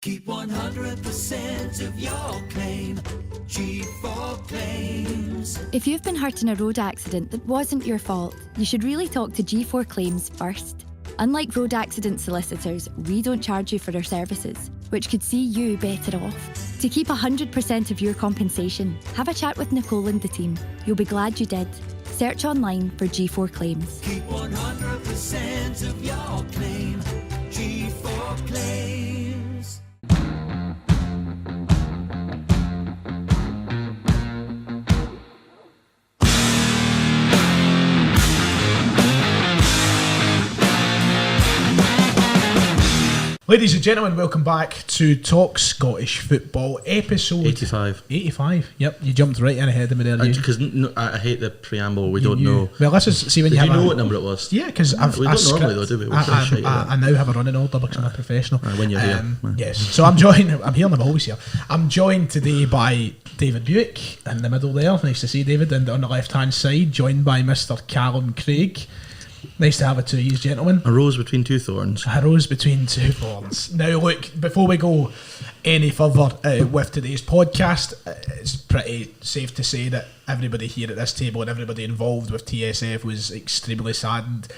Keep 100% of your claim. G4 Claims. If you've been hurt in a road accident that wasn't your fault, you should really talk to G4 Claims first. Unlike road accident solicitors, we don't charge you for our services, which could see you better off. To keep 100% of your compensation, have a chat with Nicole and the team. You'll be glad you did. Search online for G4 Claims. Keep 100% of your claim. G4 Claims. Ladies and gentlemen, welcome back to Talk Scottish Football, episode 85. 85, yep, you jumped right in ahead of me there. Because I hate the preamble, we don't know. Well, let's just see when Did you you have know what number it was? Yeah, because we don't normally though, do we? I now have a running order because I'm a professional. When you're here. Yes, so I'm here and I'm always here. I'm joined today by David Buick in the middle there, nice to see David, and on the left hand side, joined by Mr. Calum Craig. Nice to have it to you, gentlemen. A rose between two thorns. A rose between two thorns. Now, look, before we go any further with today's podcast, it's pretty safe to say that everybody here at this table and everybody involved with TSF was extremely saddened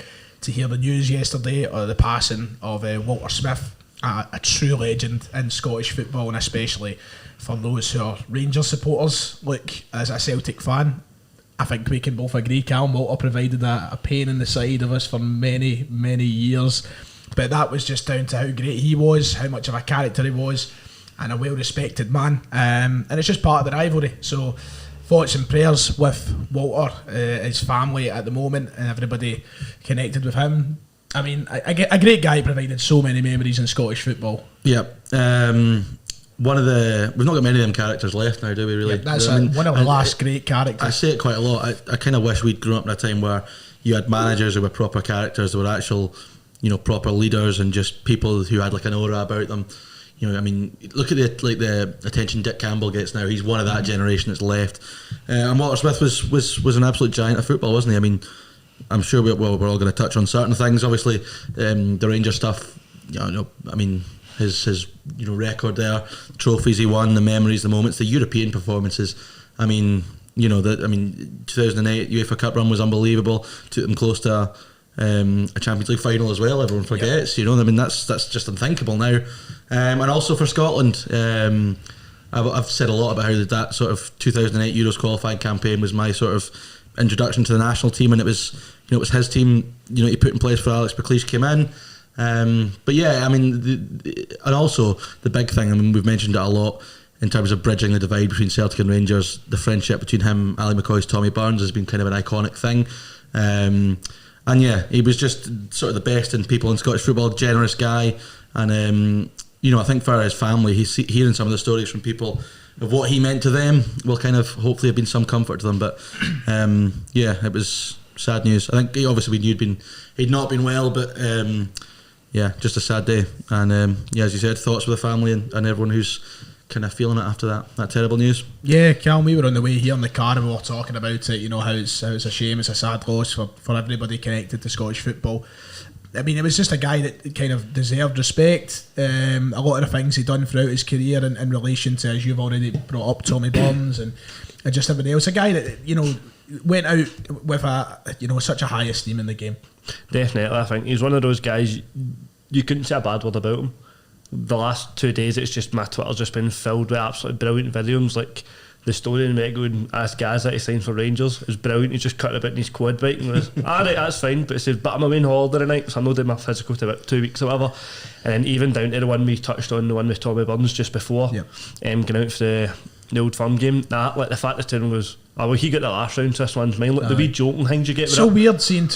to hear the news yesterday of the passing of Walter Smith, a true legend in Scottish football, and especially for those who are Rangers supporters. Look, as a Celtic fan, I think we can both agree Calum Walter provided a pain in the side of us for many, many years. But that was just down to how great he was, how much of a character he was, and a well-respected man. And it's just part of the rivalry. So thoughts and prayers with Walter, his family at the moment, and everybody connected with him. I mean, a great guy, provided so many memories in Scottish football. Yep. We've not got many of them characters left now, do we really? Yeah, that's one of the last great characters. I say it quite a lot. I kind of wish we'd grown up in a time where you had managers who were proper characters, who were actual, proper leaders, and just people who had like an aura about them. I mean, look at the attention Dick Campbell gets now. He's one of that generation that's left. And Walter Smith was an absolute giant of football, wasn't he? I mean, I'm sure we're all going to touch on certain things. Obviously, the Rangers stuff. I mean, his record there, trophies he won, the memories, the moments, the European performances. I mean, 2008 UEFA Cup run was unbelievable. Took them close to a Champions League final as well. Everyone forgets. Yep. I mean, that's just unthinkable now. And also for Scotland, I've said a lot about how that sort of 2008 Euros qualifying campaign was my sort of introduction to the national team, and it was his team. He put in place for Alex McLeish came in. But yeah, I mean, and also the big thing, I mean, we've mentioned it a lot in terms of bridging the divide between Celtic and Rangers. The friendship between him, Ali McCoy's Tommy Burns, has been kind of an iconic thing. And yeah, he was just sort of the best in people in Scottish football, generous guy. And, I think for his family, hearing some of the stories from people of what he meant to them will kind of hopefully have been some comfort to them. But yeah, it was sad news. I think obviously we knew he'd not been well, but yeah, just a sad day. And yeah, as you said, thoughts with the family and everyone who's kind of feeling it after that terrible news. Yeah, Calum, we were on the way here in the car and we were talking about it, how it's a shame, it's a sad loss for everybody connected to Scottish football. I mean, it was just a guy that kind of deserved respect. A lot of the things he'd done throughout his career in relation to, as you've already brought up, Tommy Burns and just everybody else. A guy that, went out with such a high esteem in the game. Definitely, I think he's one of those guys you couldn't say a bad word about him. The last 2 days, it's just my Twitter's just been filled with absolutely brilliant videos. Like the story in Mego and asked Gaz that he signed for Rangers is brilliant. He just cut a bit in his quad bike and was, alright, that's fine. But he says, but I'm away on holiday tonight, so I'm not doing my physical to about 2 weeks or whatever. And then even down to the one we touched on, the one with Tommy Burns just before, going out for the Old Firm game. Like the fact that Tyrone goes, oh well, he got the last round, so this one's mine. Like the wee joking things you get with so it. Weird seeing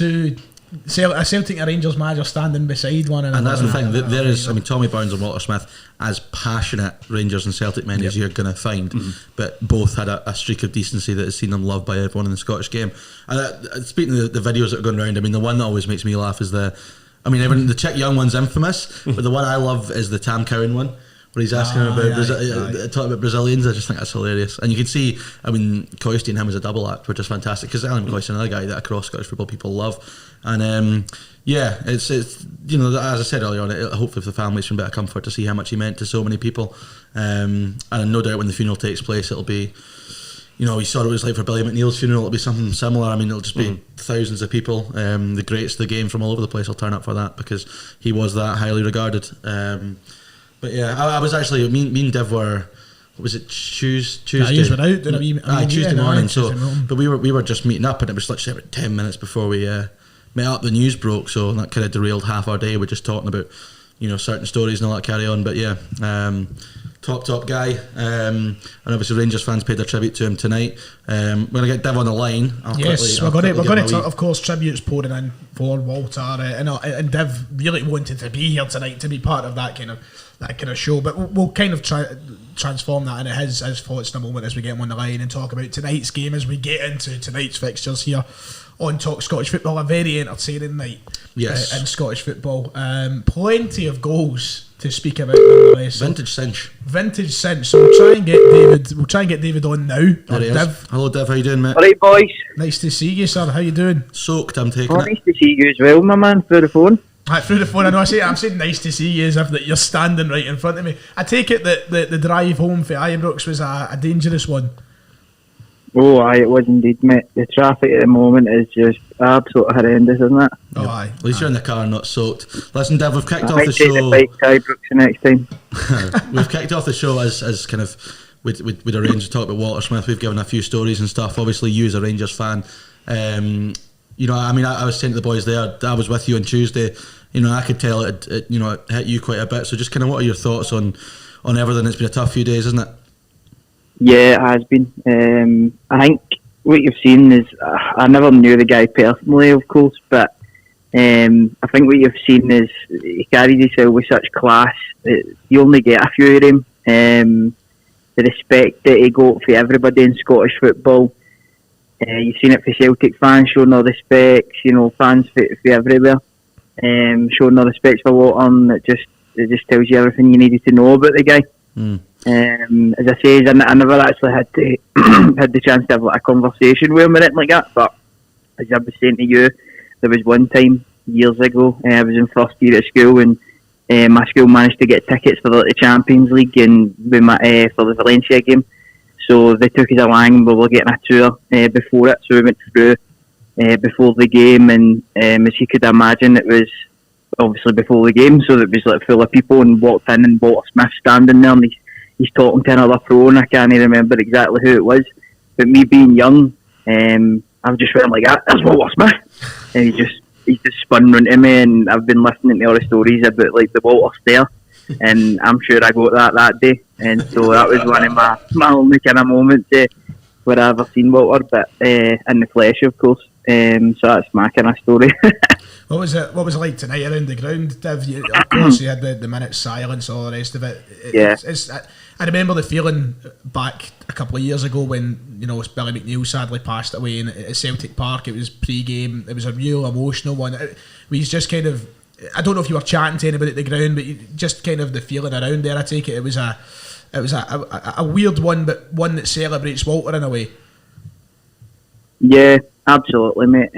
a Celtic and Rangers manager standing beside one another. And that's the thing, there is, I mean, Tommy Burns and Walter Smith, as passionate Rangers and Celtic men as you're going to find, but both had a streak of decency that has seen them loved by everyone in the Scottish game. And speaking of the videos that are going around, I mean, the one that always makes me laugh is the Chick Young one's infamous, but the one I love is the Tam Cowan one, where he's asking him about aye. talking about Brazilians. I just think that's hilarious. And you can see, I mean, Coisty and him as a double act, which is fantastic, because Alan Coisty, another guy that across Scottish football people love. And it's you know, as I said earlier on, hopefully for the families some bit of comfort to see how much he meant to so many people. And no doubt when the funeral takes place, it'll be, you know, we saw what it was like for Billy McNeil's funeral. It'll be something similar. I mean, it'll just be thousands of people. The greats of the game from all over the place will turn up for that, because he was that highly regarded. But yeah, I was actually, me and Dev were, what was it, Tuesday? Yeah, you were out doing a wee Tuesday morning. So, Tuesday morning. but we were just meeting up, and it was literally about 10 minutes before we met up. The news broke, so that kind of derailed half our day. We're just talking about, you know, certain stories and all that carry on. But yeah, top guy, and obviously Rangers fans paid their tribute to him tonight. We're going to get Dev on the line. Yes, we're going to of course, tributes pouring in for Walter, and Dev really wanted to be here tonight to be part of that kind of show. But we'll kind of try transform that into his thoughts in a moment as we get him on the line and talk about tonight's game as we get into tonight's fixtures here on Talk Scottish Football. A very entertaining night, yes, in Scottish football. Plenty of goals to speak about nonetheless. Vintage cinch. So we'll try and get David on now. There he is. Dev. Hello Dev, how you doing, mate? Alright boys. Nice to see you, sir. How you doing? Soaked, I'm taking Nice it. to see you as well, my man, through the phone. Through the phone, I know. I'm saying nice to see you as if that you're standing right in front of me. I take it that the drive home for Ibrox was a dangerous one. Oh, aye, it was indeed, mate. The traffic at the moment is just absolutely horrendous, isn't it? Oh, aye. At least you're in the car, not soaked. Listen, Dev, we've kicked I off might the take the show. bike to Ibrox the next time. We've kicked off the show as kind of we'd arranged to talk about Walter Smith. We've given a few stories and stuff. Obviously, you as a Rangers fan, you know, I mean, I was saying to the boys there, I was with you on Tuesday. You know, I could tell it hit you quite a bit. So, just kind of, what are your thoughts on everything? It's been a tough few days, isn't it? Yeah, it has been. I think what you've seen is, I never knew the guy personally, of course, but I think what you've seen is he carries himself with such class. You only get a few of them. The respect that he got for everybody in Scottish football. You've seen it for Celtic fans showing their respect, you know, fans for everywhere, showing their respect for Walter, and it just tells you everything you needed to know about the guy. As I say, I never actually had the chance to have like a conversation with him or anything like that, but as I was saying to you, there was one time years ago, I was in first year at school, and my school managed to get tickets for the Champions League and for the Valencia game. So they took us along, and we were getting a tour before it. So we went through before the game, and as you could imagine, it was obviously before the game, so it was like full of people, and walked in, and Walter Smith standing there, and he's talking to another pro, and I can't even remember exactly who it was. But me being young, I've just went like, "That's Walter Smith," and he's just spun round to me, and I've been listening to all the stories about like the Walter stare. And I'm sure I got that day, and so that was one of my only kind of moments where I've ever seen Walter, but in the flesh, of course. So that's my kind of story. What was it like tonight around the ground, Dev? Of course, you had the minute silence, all the rest of it. I remember the feeling back a couple of years ago when, you know, Billy McNeil sadly passed away at Celtic Park. It was pre-game. It was a real emotional one. We just kind of, I don't know if you were chatting to anybody at the ground, but just kind of the feeling around there. I take it was a weird one, but one that celebrates Walter in a way. Yeah, absolutely, mate.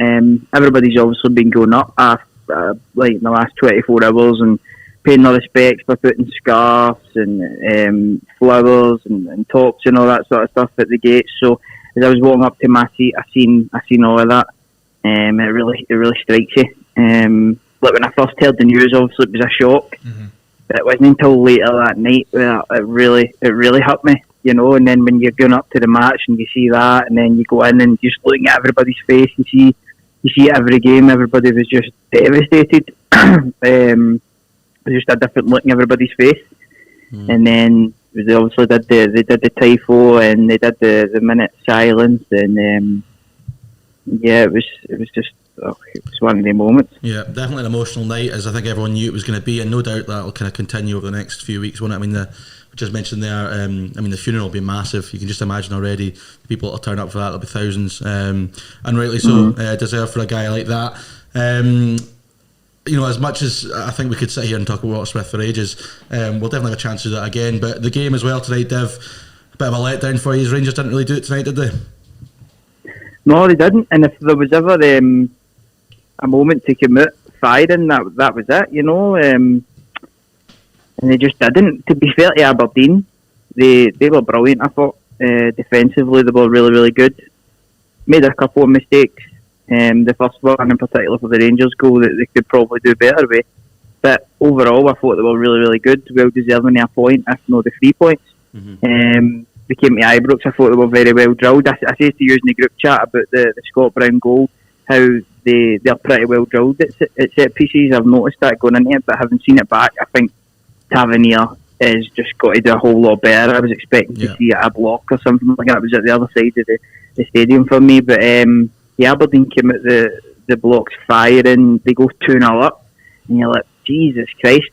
Everybody's obviously been going up like in the last 24 hours and paying their respects by putting scarves and flowers and tops and all that sort of stuff at the gates. So as I was walking up to my seat, I seen all of that. It really strikes you. Like when I first heard the news, obviously it was a shock. Mm-hmm. But it wasn't until later that night where it really hurt me, you know. And then when you're going up to the match and you see that, and then you go in and just looking at everybody's face, you see every game, everybody was just devastated. It was just a different look in everybody's face. And then they obviously did the tifo, and they did the minute silence, and it was just. It was one of the moments. Yeah, definitely an emotional night, as I think everyone knew it was going to be, and no doubt that'll kind of continue over the next few weeks, won't it? I mean, we just mentioned there, the funeral will be massive. You can just imagine already the people that'll turn up for that. There'll be thousands, and rightly so, deserved for a guy like that. you know, as much as I think we could sit here and talk about Smith for ages, we'll definitely have a chance to do that again. But the game as well tonight, Dev, a bit of a letdown for you. Rangers didn't really do it tonight, did they? No, they didn't. And if there was ever a moment to commit firing, that was it, you know. And they just didn't. To be fair to Aberdeen, they were brilliant, I thought. Defensively, they were really, really good. Made a couple of mistakes. The first one in particular for the Rangers goal that they could probably do better with. But overall, I thought they were really, really good. Well deserving of a point, if not the 3 points. They came to Ibrox, I thought they were very well drilled. I said to you in the group chat about the Scott Brown goal, how they're pretty well drilled at set pieces. I've noticed that going into it, but having seen it back, I think Tavernier has just got to do a whole lot better. I was expecting to see a block or something like that. It was at the other side of the stadium for me, but Aberdeen came at the blocks firing. They go 2-0 up, and you're like, Jesus Christ.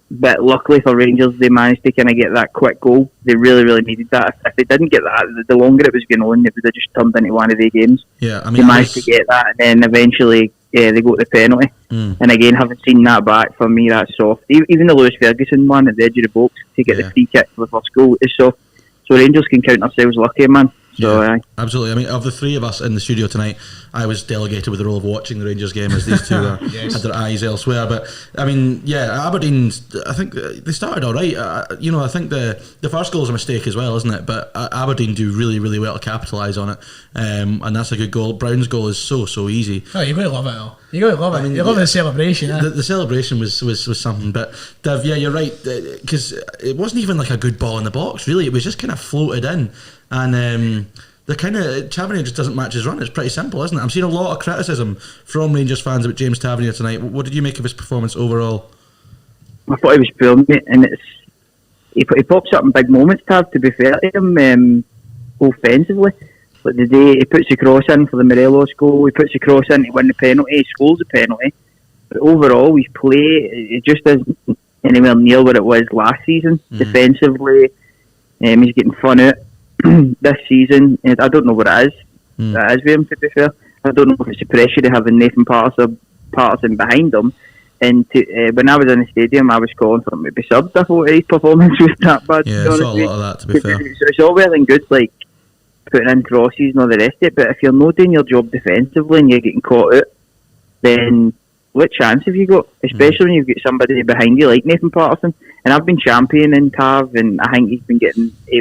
But luckily for Rangers, they managed to kind of get that quick goal. They really, really needed that. If they didn't get that, the longer it was going on, it would have just turned into one of their games. Yeah, I mean, they managed to get that, and then eventually they got the penalty. And again, having seen that back, for me, that's soft. Even the Lewis Ferguson one at the edge of the box to get the free kick for the first goal is soft. So Rangers can count themselves lucky, man. So, absolutely. I mean, of the three of us in the studio tonight, I was delegated with the role of watching the Rangers game as these two had their eyes elsewhere. But I mean, Aberdeen, I think they started all right. You know, I think the first goal is a mistake as well, isn't it? But Aberdeen do really, really well to capitalise on it, and that's a good goal. Brown's goal is so easy. Oh, you gotta love it, though. You gotta love it. I mean, you love the celebration. The celebration was something. But Dev, you're right, because it wasn't even like a good ball in the box. Really, it was just kind of floated in. And the kind of Tavernier just doesn't match his run. It's pretty simple, isn't it? I'm seeing a lot of criticism from Rangers fans about James Tavernier tonight. What did you make of his performance overall? I thought he was brilliant, and he pops up in big moments. Tav, to be fair to him, offensively, like the day he puts the cross in for the Morelos goal, he puts the cross in to win the penalty, he scores the penalty. But overall, his play it just isn't anywhere near what it was last season. Defensively, he's getting fun out. This season, I don't know what it is. That is with him, to be fair. I don't know if it's the pressure of having Nathan Patterson behind him. And when I was in the stadium, I was calling for him to be subbed. I thought his performance was that bad. Yeah, I saw a lot of that, to be fair. So it's all well and good, like putting in crosses and all the rest of it. But if you're not doing your job defensively and you're getting caught out, then what chance have you got? Especially when you've got somebody behind you like Nathan Patterson. And I've been championing Tav, and I think he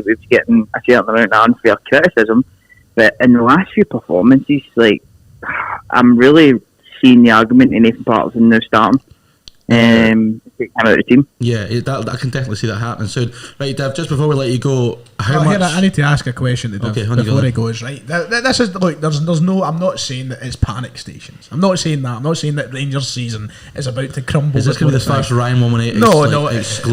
was getting a certain amount of unfair criticism. But in the last few performances, like I'm really seeing the argument in Nathan Patterson now starting. Take him out of the team. Yeah, I can definitely see that happening soon. Right, Dev, just before we let you go, how much... I need to ask a question to Dev before he goes, right? This is, look, there's no... I'm not saying that it's panic stations. I'm not saying that. I'm not saying that Rangers season is about to crumble. Is this going to be the first Ryan Woman exclusive?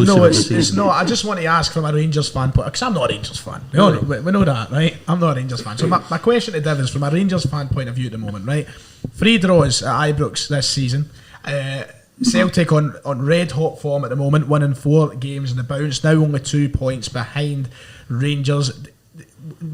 No, it's not. I just want to ask from a Rangers fan point, because I'm not a Rangers fan. We know that, right? I'm not a Rangers fan. So my question to Dev is from a Rangers fan point of view at the moment, right? 3 draws at Ibrox this season. Celtic on red hot form at the moment, winning 4 games in the bounce, now only 2 points behind Rangers.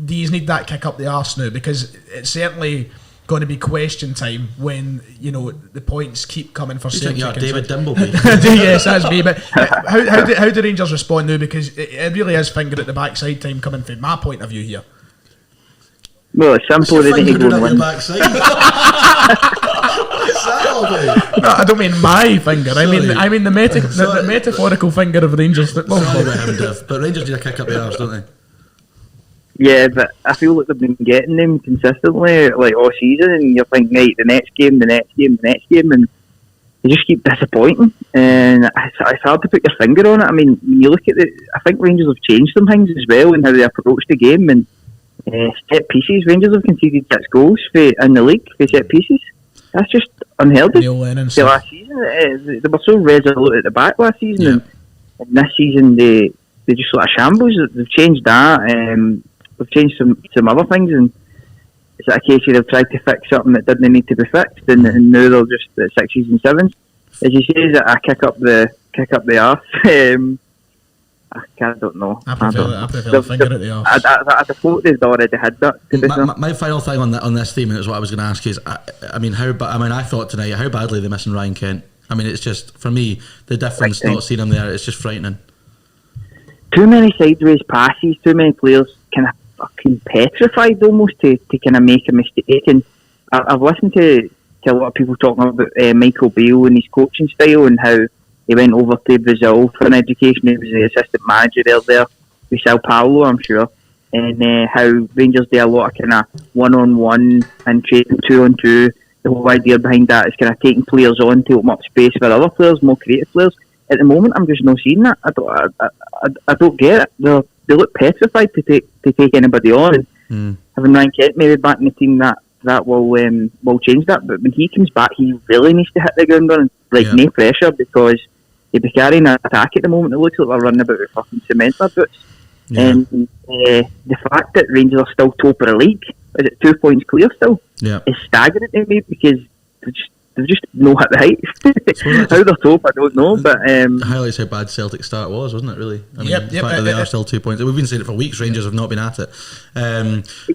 Do you need that kick up the arse now? Because it's certainly going to be question time when, you know, the points keep coming for Celtic. You're David Dimbleby. Yes, that's me. But how do Rangers respond now? Because it really is finger at the backside time coming from my point of view here. Well, it's simple. They need to go and win. No, I don't mean my finger. Sorry. I mean the metaphorical finger of Rangers football. But Rangers need a kick up the arse, don't they? Yeah, but I feel like they've been getting them consistently, like all season, and you're thinking, right, the next game, and they just keep disappointing, and it's hard to put your finger on it. I mean, when you look at I think Rangers have changed some things as well in how they approach the game, and set pieces. Rangers have conceded 6 goals in the league for set pieces. That's just unheard of. Last season, they were so resolute at the back last season, and this season they just sort of shambles. They've changed that. They've changed some other things, and it's a case of they've tried to fix something that didn't need to be fixed, and now they're just at 6s and 7s. As you say, I kick up the arse. I don't know. I prefer the finger at the arse. I'd have thought they'd already had that. My final thing on this theme, and it's what I was going to ask you, is I thought tonight how badly they're missing Ryan Kent. I mean, it's just, for me, the difference not seeing him there, it's just frightening. Too many sideways passes, too many players kind of fucking petrified almost to kind of make a mistake. And I've listened to a lot of people talking about Michael Beale and his coaching style and how he went over to Brazil for an education. He was the assistant manager there with Sao Paulo, I'm sure. And how Rangers do a lot of kind of one-on-one and training 2-on-2. The whole idea behind that is kind of taking players on to open up space for other players, more creative players. At the moment, I'm just not seeing that. I don't get it. They look petrified to take anybody on. And having Ryan Kent maybe back in the team, that will change that. But when he comes back, he really needs to hit the ground running, no pressure, because he'd be carrying an attack at the moment. It looks like they're running about with fucking cement in their boots. Yeah. And the fact that Rangers are still top of the league, is it 2 points clear still? Yeah, is staggering to me, because they've just no hit the heights. How they're top, I don't know. But it highlights how bad Celtic's start was, wasn't it? Really, the fact that they are still 2 points. We've been saying it for weeks. Rangers have not been at it.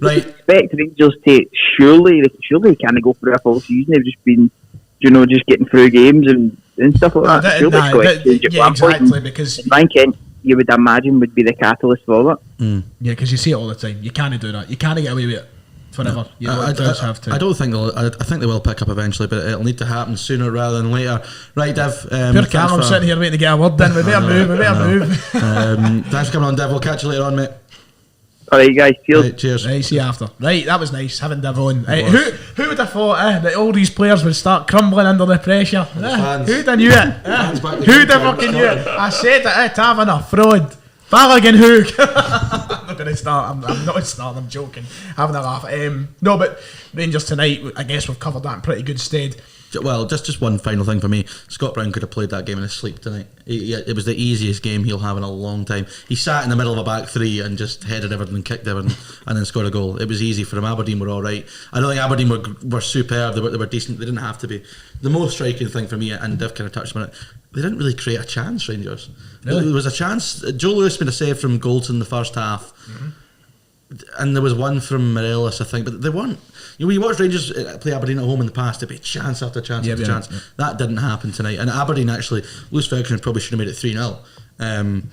Right, expect Rangers to surely can't go for a full season. They've just been, just getting through games and stuff like that. Exactly, because Ryan Kent, you would imagine, would be the catalyst for that. Yeah, because you see it all the time. You can't do that. You can't get away with it forever. I don't think I think they will pick up eventually, but it'll need to happen sooner rather than later. Right, Dev. Poor Calum sitting here waiting to get a word in. We better move. Thanks for coming on, Dev. We'll catch you later on, mate. Alright, guys. Cheers. Right, cheers. Right, see you after. Right, that was nice having Dev on. Who would have thought that all these players would start crumbling under the pressure? Who'd have knew it? Who'd have fucking knew it? I said it. Taverner, fraud, Balogun hook. I'm not going to start. I'm not starting. I'm joking. Having a laugh. No, but Rangers tonight, I guess we've covered that in pretty good stead. Well, just one final thing for me. Scott Brown could have played that game in his sleep tonight. It was the easiest game he'll have in a long time. He sat in the middle of a back three and just headed everything and kicked everything and then scored a goal. It was easy for him. Aberdeen were all right. I don't think Aberdeen were superb. They were decent. They didn't have to be. The most striking thing for me, and Div kind of touched on it, they didn't really create a chance, Rangers. Really? There was a chance. Joe Lewis made a save from Goldson in the first half. And there was one from Morelos, I think, but they weren't. When you watch Rangers play Aberdeen at home in the past, it'd be chance after chance after chance. Yeah. That didn't happen tonight. And Aberdeen, actually, Lewis Ferguson probably should have made it 3-0,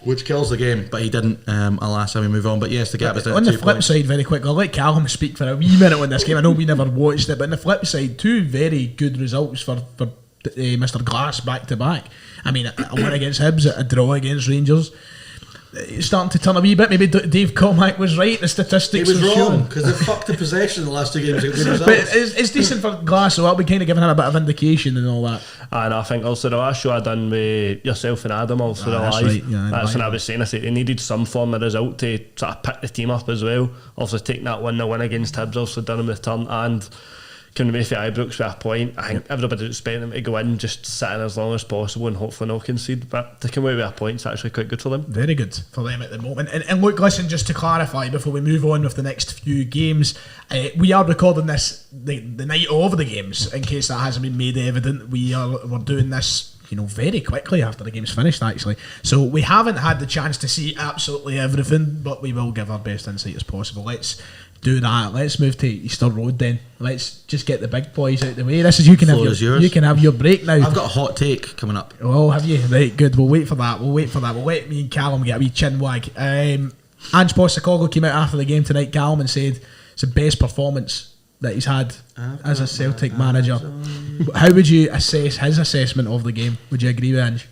which kills the game, but he didn't. Alas, we move on. But yes, the gap is down. On the flip side, very quickly, I'll let Calum speak for a wee minute on this game. I know we never watched it, but on the flip side, two very good results for Mr. Glass back to back. I mean, a win against Hibs, a draw against Rangers. It's starting to turn a wee bit. Maybe Dave Cormack was right. The statistics. He was wrong because they fucked the possession in the last two games. But it's decent for Glass, so I'll be kind of giving him a bit of indication and all that. And I think also the last show I done with yourself and Adam also that's live. Right, yeah, that's when I was saying. I said they needed some form of result to sort of pick the team up as well. Also taking that 1-0 win against Hibs, also done in return and coming away for Ibrox with a point. I think everybody was expecting them to go in, just sit in as long as possible and hopefully not concede. But to come away with a point is actually quite good for them. Very good for them at the moment. And look, listen, just to clarify before we move on with the next few games, we are recording this the night of the games. In case that hasn't been made evident, we're doing this very quickly after the game's finished, actually. So we haven't had the chance to see absolutely everything, but we will give our best insight as possible. Let's do that. Let's move to Easter Road then. Let's just get the big boys out the way. This is you can have your break now. I've got a hot take coming up. Oh, have you? Right, good. We'll wait for that. We'll let me and Calum get a wee chin wag. Ange Postecoglou came out after the game tonight, Calum, and said it's the best performance that he's had as a Celtic manager. How would you assess his assessment of the game? Would you agree with Ange?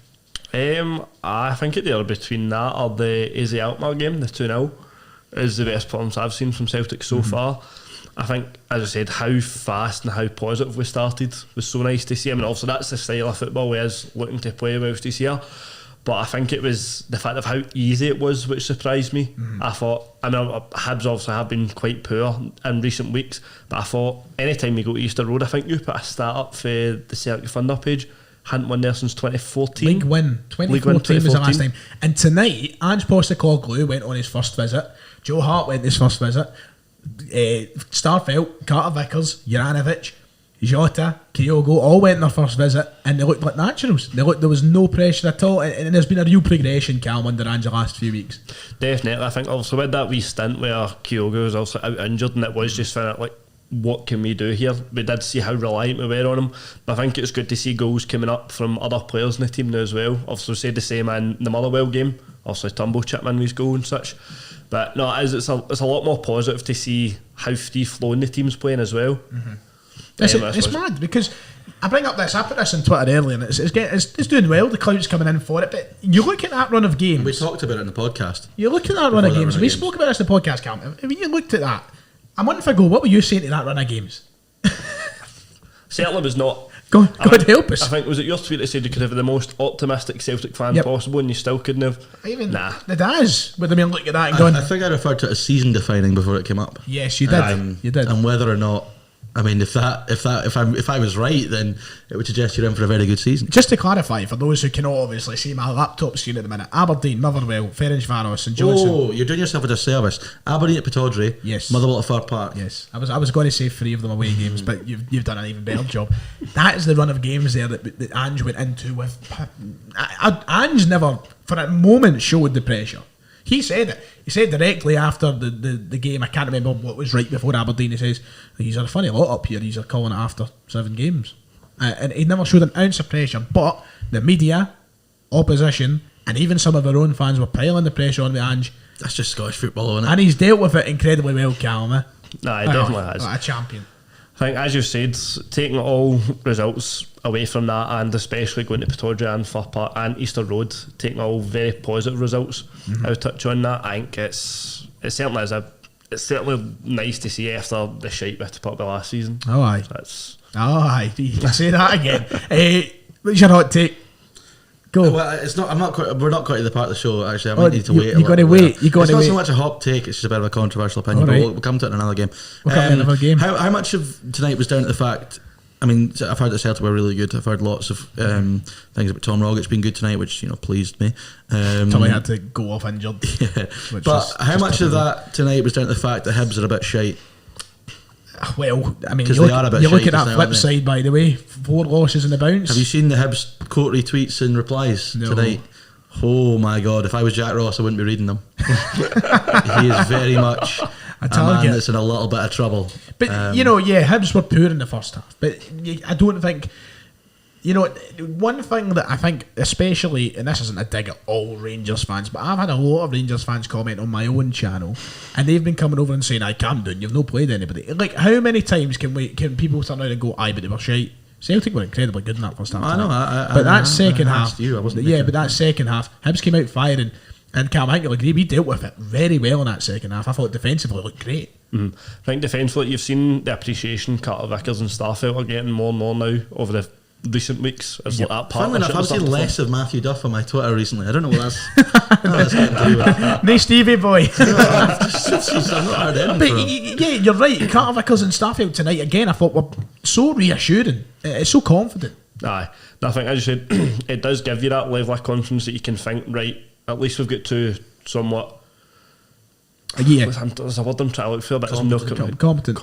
I think it's between that or the AZ Alkmaar game, the 2-0. Is the best performance I've seen from Celtic so far. I think, as I said, how fast and how positive we started was so nice to see. I mean, also that's the style of football we is looking to play whilst he's here. But I think it was the fact of how easy it was which surprised me. I thought, Hibs obviously have been quite poor in recent weeks, but I thought anytime we go to Easter Road, I think you put a stat up for the Celtic Thunder page. Hadn't won there since 2014. League win 2014 was the last time. And tonight, Ange Postecoglou went on his first visit. Joe Hart went his first visit. Starfelt, Carter Vickers, Juranovic, Jota, Kyogo all went on their first visit and they looked like naturals. There was no pressure at all, and there's been a real progression, Calum, under Ange the last few weeks. Definitely. I think also with that wee stint where Kyogo was also out injured, and it was just for like, what can we do here? We did see how reliant we were on him, but I think it's good to see goals coming up from other players in the team now as well. Obviously said the same in the Motherwell game, also Tumble chipped in his goal and such, but no, it's a lot more positive to see how free flowing the team's playing as well. It's mad because I bring up this, I put this on Twitter earlier, and it's doing well, the clout's coming in for it, but you look at that run of games. We talked about it in the podcast. You look at that run of games, we spoke about this in the podcast, Calum. If you looked at that, a month ago, what were you saying to that run of games? Certainly was not. God help us. I think, was it your tweet that said you could have the most optimistic Celtic fan possible and you still couldn't have? Nah. It has. Would I mean, look at that and going... I think I referred to it as season defining before it came up. Yes, you did. You did. And whether or not, I mean, if I was right, then it would suggest you're in for a very good season. Just to clarify, for those who cannot obviously see my laptop screen at the minute, Aberdeen, Motherwell, Ferencváros and Johnstone. Oh, you're doing yourself a disservice. Aberdeen at Pittodrie, yes. Motherwell at Fir Park. Yes, I was going to say 3 of them away games, but you've done an even better job. That is the run of games there that Ange went into with. Ange never, for a moment, showed the pressure. He said it. He said directly after the game, I can't remember what was right before Aberdeen, he says, he's a funny lot up here, he's calling it after 7 games. And he never showed an ounce of pressure, but the media, opposition, and even some of our own fans were piling the pressure on the Ange. That's just Scottish football, isn't it? And he's dealt with it incredibly well, Calum. Nah, he definitely has. A champion. I think, as you said, taking all results away from that, and especially going to Pittodrie and Fir Park and Easter Road, taking all very positive results, I'll touch on that. I think it's certainly nice to see after the shite we had to put up last season. Oh aye. That's you can say that again. What's your hot take? Go. Well, it's not. We're not quite at the part of the show. Actually, I might need to wait. You got to wait. You got It's to not wait. so much a hot take. It's just a bit of a controversial opinion. Right. But we'll come to it in another game. How much of tonight was down to the fact? I mean, I've heard that Celtic were really good. I've heard lots of things about Tom Rogic being good tonight, which pleased me. Tommy had to go off injured. Yeah. But how much of that tonight was down to the fact that Hibs are a bit shite? Well, I mean, you look at that flip side, by the way. 4 losses in the bounce. Have you seen the Hibs quote retweets and replies tonight? Oh my God, if I was Jack Ross, I wouldn't be reading them. He is very much a man that's in a little bit of trouble. But, Hibs were poor in the first half. But I don't think... one thing that I think, especially, and this isn't a dig at all Rangers fans, but I've had a lot of Rangers fans comment on my own channel, and they've been coming over and saying, "I calm down, you've not played anybody." Like, how many times can people turn around and go, "Aye, but they were shite"? Celtic were incredibly good in that first half. I know, but that second half, but that second half, Hibs came out firing, and Calum, I think you'll agree, we dealt with it very well in that second half. I thought defensively it looked great. I think defensively, you've seen the appreciation Carter Vickers and Starfelt are getting more and more now over the recent weeks. It's like that Funnily enough, I've seen less of Matthew Duff on my Twitter recently. I don't know what that's getting to do with. Nice Stevie boy. I've not heard anything but from him. you're right. Carter Vickers and Starfelt tonight again, I thought were so reassuring. It's so confident. Aye, I think, as you said, it does give you that level of confidence that you can think, right, at least we've got 2 somewhat. There's a word I'm trying to look for, but competent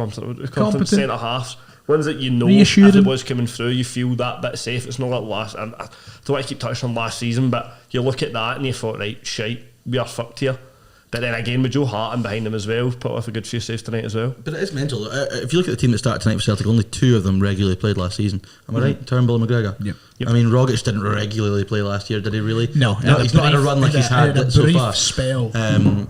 centre halves. Ones that if it was coming through, you feel that bit safe. It's not like last. I don't want to keep touching on last season, but you look at that and you thought, right, shite, we are fucked here. But then again, with Joe Hart behind him as well, put off a good few saves tonight as well. But it is mental. If you look at the team that started tonight for Celtic, only 2 of them regularly played last season. Am I right? Turnbull and McGregor? Yep. I mean, Rogic didn't regularly play last year, did he really? No, he's not had a run like he's had so far. Spell. I know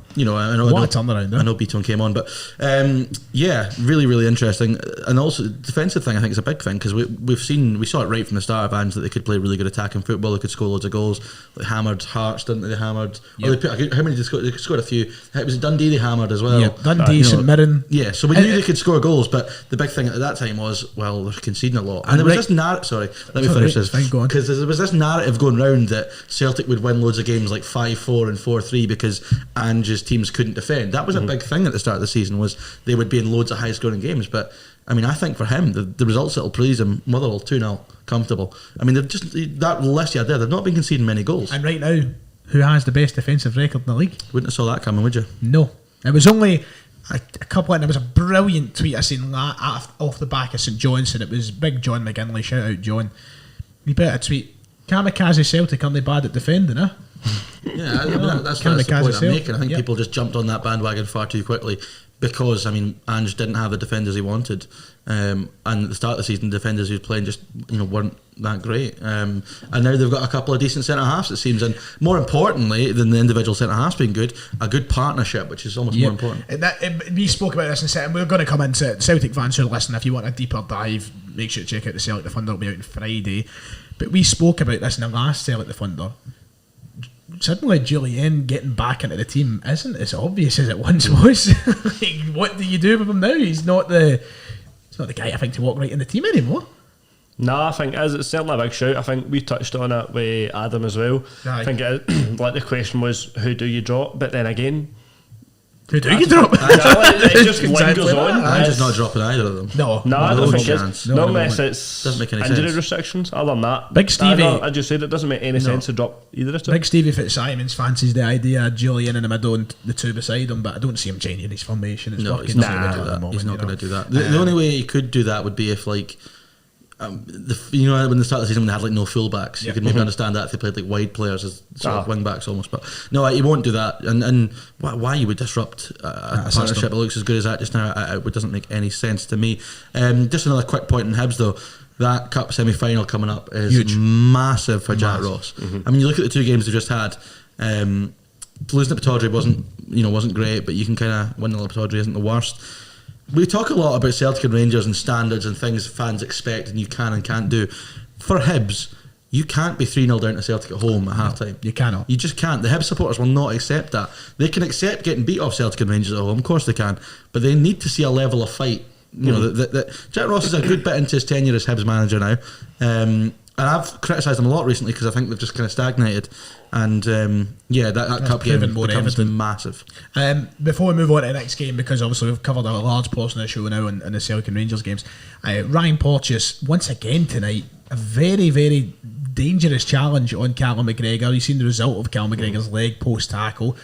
what a turnaround. I know Beaton came on, but really, really interesting. And also, the defensive thing I think is a big thing, because we saw it right from the start of Ange that they could play really good attacking football, they could score loads of goals. They hammered Hearts, didn't they? They hammered. Yep. How many did they score? They scored a few. It was Dundee they hammered as well. Yep. Dundee, St Mirren. Yeah, so we knew they could score goals, but the big thing at that time was, well, they're conceding a lot. And there was this narrative. Sorry, let me finish this. Because there was this narrative going round that Celtic would win loads of games like 5-4 and 4-3 because Ange's teams couldn't defend. That was a big thing at the start of the season, was they would be in loads of high scoring games. But I mean, I think for him, the results that'll please him, Motherwell 2-0, comfortable. I mean, they've just, that list you had there, they've not been conceding many goals. And right now, who has the best defensive record in the league? Wouldn't have saw that coming, would you? No. It was only a couple, and there was a brilliant tweet I seen off the back of St Johnstone. It was Big John McGinley. Shout out John. He put a tweet: "Kamikaze Celtic, aren't they bad at defending, huh?" Yeah, I mean, that's the point I'm making. I think people just jumped on that bandwagon far too quickly because, I mean, Ange didn't have the defenders he wanted, and at the start of the season, the defenders he was playing just weren't that great. And now they've got a couple of decent centre halves, it seems, and more importantly than the individual centre halves being good, a good partnership, which is almost more important. We spoke about this in set, and we're going to come into Celtic fans who listen. If you want a deeper dive, make sure to check out the Celtic Thunder. It'll be out on Friday. But we spoke about this in the last Celtic Thunder. Suddenly Julian getting back into the team isn't as obvious as it once was. Like, what do you do with him now? He's not the guy, I think, to walk right in the team anymore. No, I think it's certainly a big shout. I think we touched on it with Adam as well. Aye. I think like the question was, who do you drop? But then again, who do you drop? it just Exactly lingers on. I'm just not dropping either of them. No, I don't think chance. it's No, not no, unless no. it's Doesn't make any injury sense. restrictions. Other than that, Big Stevie- I just said it doesn't make any sense to drop either of them. Big Stevie Fitzsimons fancies the idea of Julian in the middle and the two beside him, but I don't see him changing his formation. It's No, working he's not so going to well do at the that. He's not moment, going to do that. The only way he could do that would be if, like, when they start the season when they had like no fullbacks, you could maybe understand that if they played like wide players as sort of wing backs almost. But no, he won't do that. And why you would disrupt a partnership that looks as good as that just now, it doesn't make any sense to me. Just another quick point in Hibs though. That cup semi-final coming up is huge, massive for Jack Ross. I mean, you look at the two games they've just had. Losing at Pittodrie wasn't great, but you can kind of winning at Pittodrie isn't the worst. We talk a lot about Celtic and Rangers and standards and things fans expect and you can and can't do. For Hibs, you can't be 3-0 down to Celtic at home at half time. You cannot. You just can't. The Hibs supporters will not accept that. They can accept getting beat off Celtic and Rangers at home, of course they can, but they need to see a level of fight. Jack Ross is a good bit into his tenure as Hibs manager now. And I've criticised them a lot recently because I think they've just kind of stagnated. And that cup game becomes massive. Before we move on to the next game, because obviously we've covered a large portion of the show now in the Celtic and Rangers games, Ryan Porteous once again tonight, a very, very dangerous challenge on Calum McGregor. You've seen the result of Calum McGregor's leg post tackle.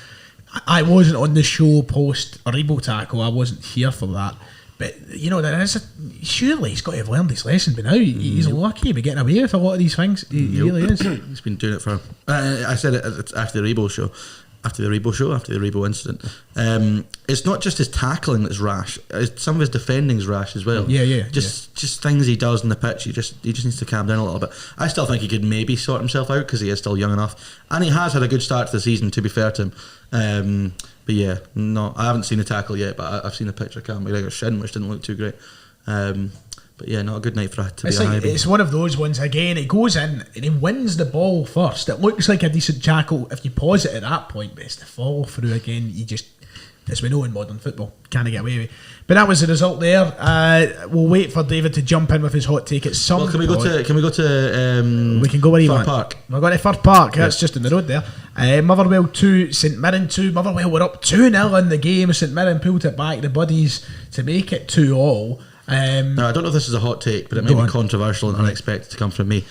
I wasn't on the show post Aribo tackle. I wasn't here for that. But there is surely he's got to have learned his lesson by now. He's lucky to be getting away with a lot of these things. He really is. He's been doing it for. I said it after the Rebo incident. It's not just his tackling that's rash. Some of his defending's rash as well. Just things he does on the pitch. He just needs to calm down a little bit. I still think he could maybe sort himself out because he is still young enough, and he has had a good start to the season. To be fair to him. But yeah, no, I haven't seen the tackle yet, but I've seen a picture of Calum McGregor's shin, which didn't look too great. But yeah, not a good night for it to be a high. It's one of those ones again. He goes in and he wins the ball first. It looks like a decent tackle if you pause it at that point, but it's the follow through again. You just, as we know in modern football, can't get away with it. But that was the result there. We'll wait for David to jump in with his hot take at some point. Can we go to? We can go where you want. Park. We're going to Firth Park. That's just in the road there. Motherwell 2, St Mirren 2. Motherwell were up 2-0 in the game. St Mirren pulled it back. The Buddies to make it 2-2. Now, I don't know if this is a hot take, but it may be controversial and unexpected to come from me.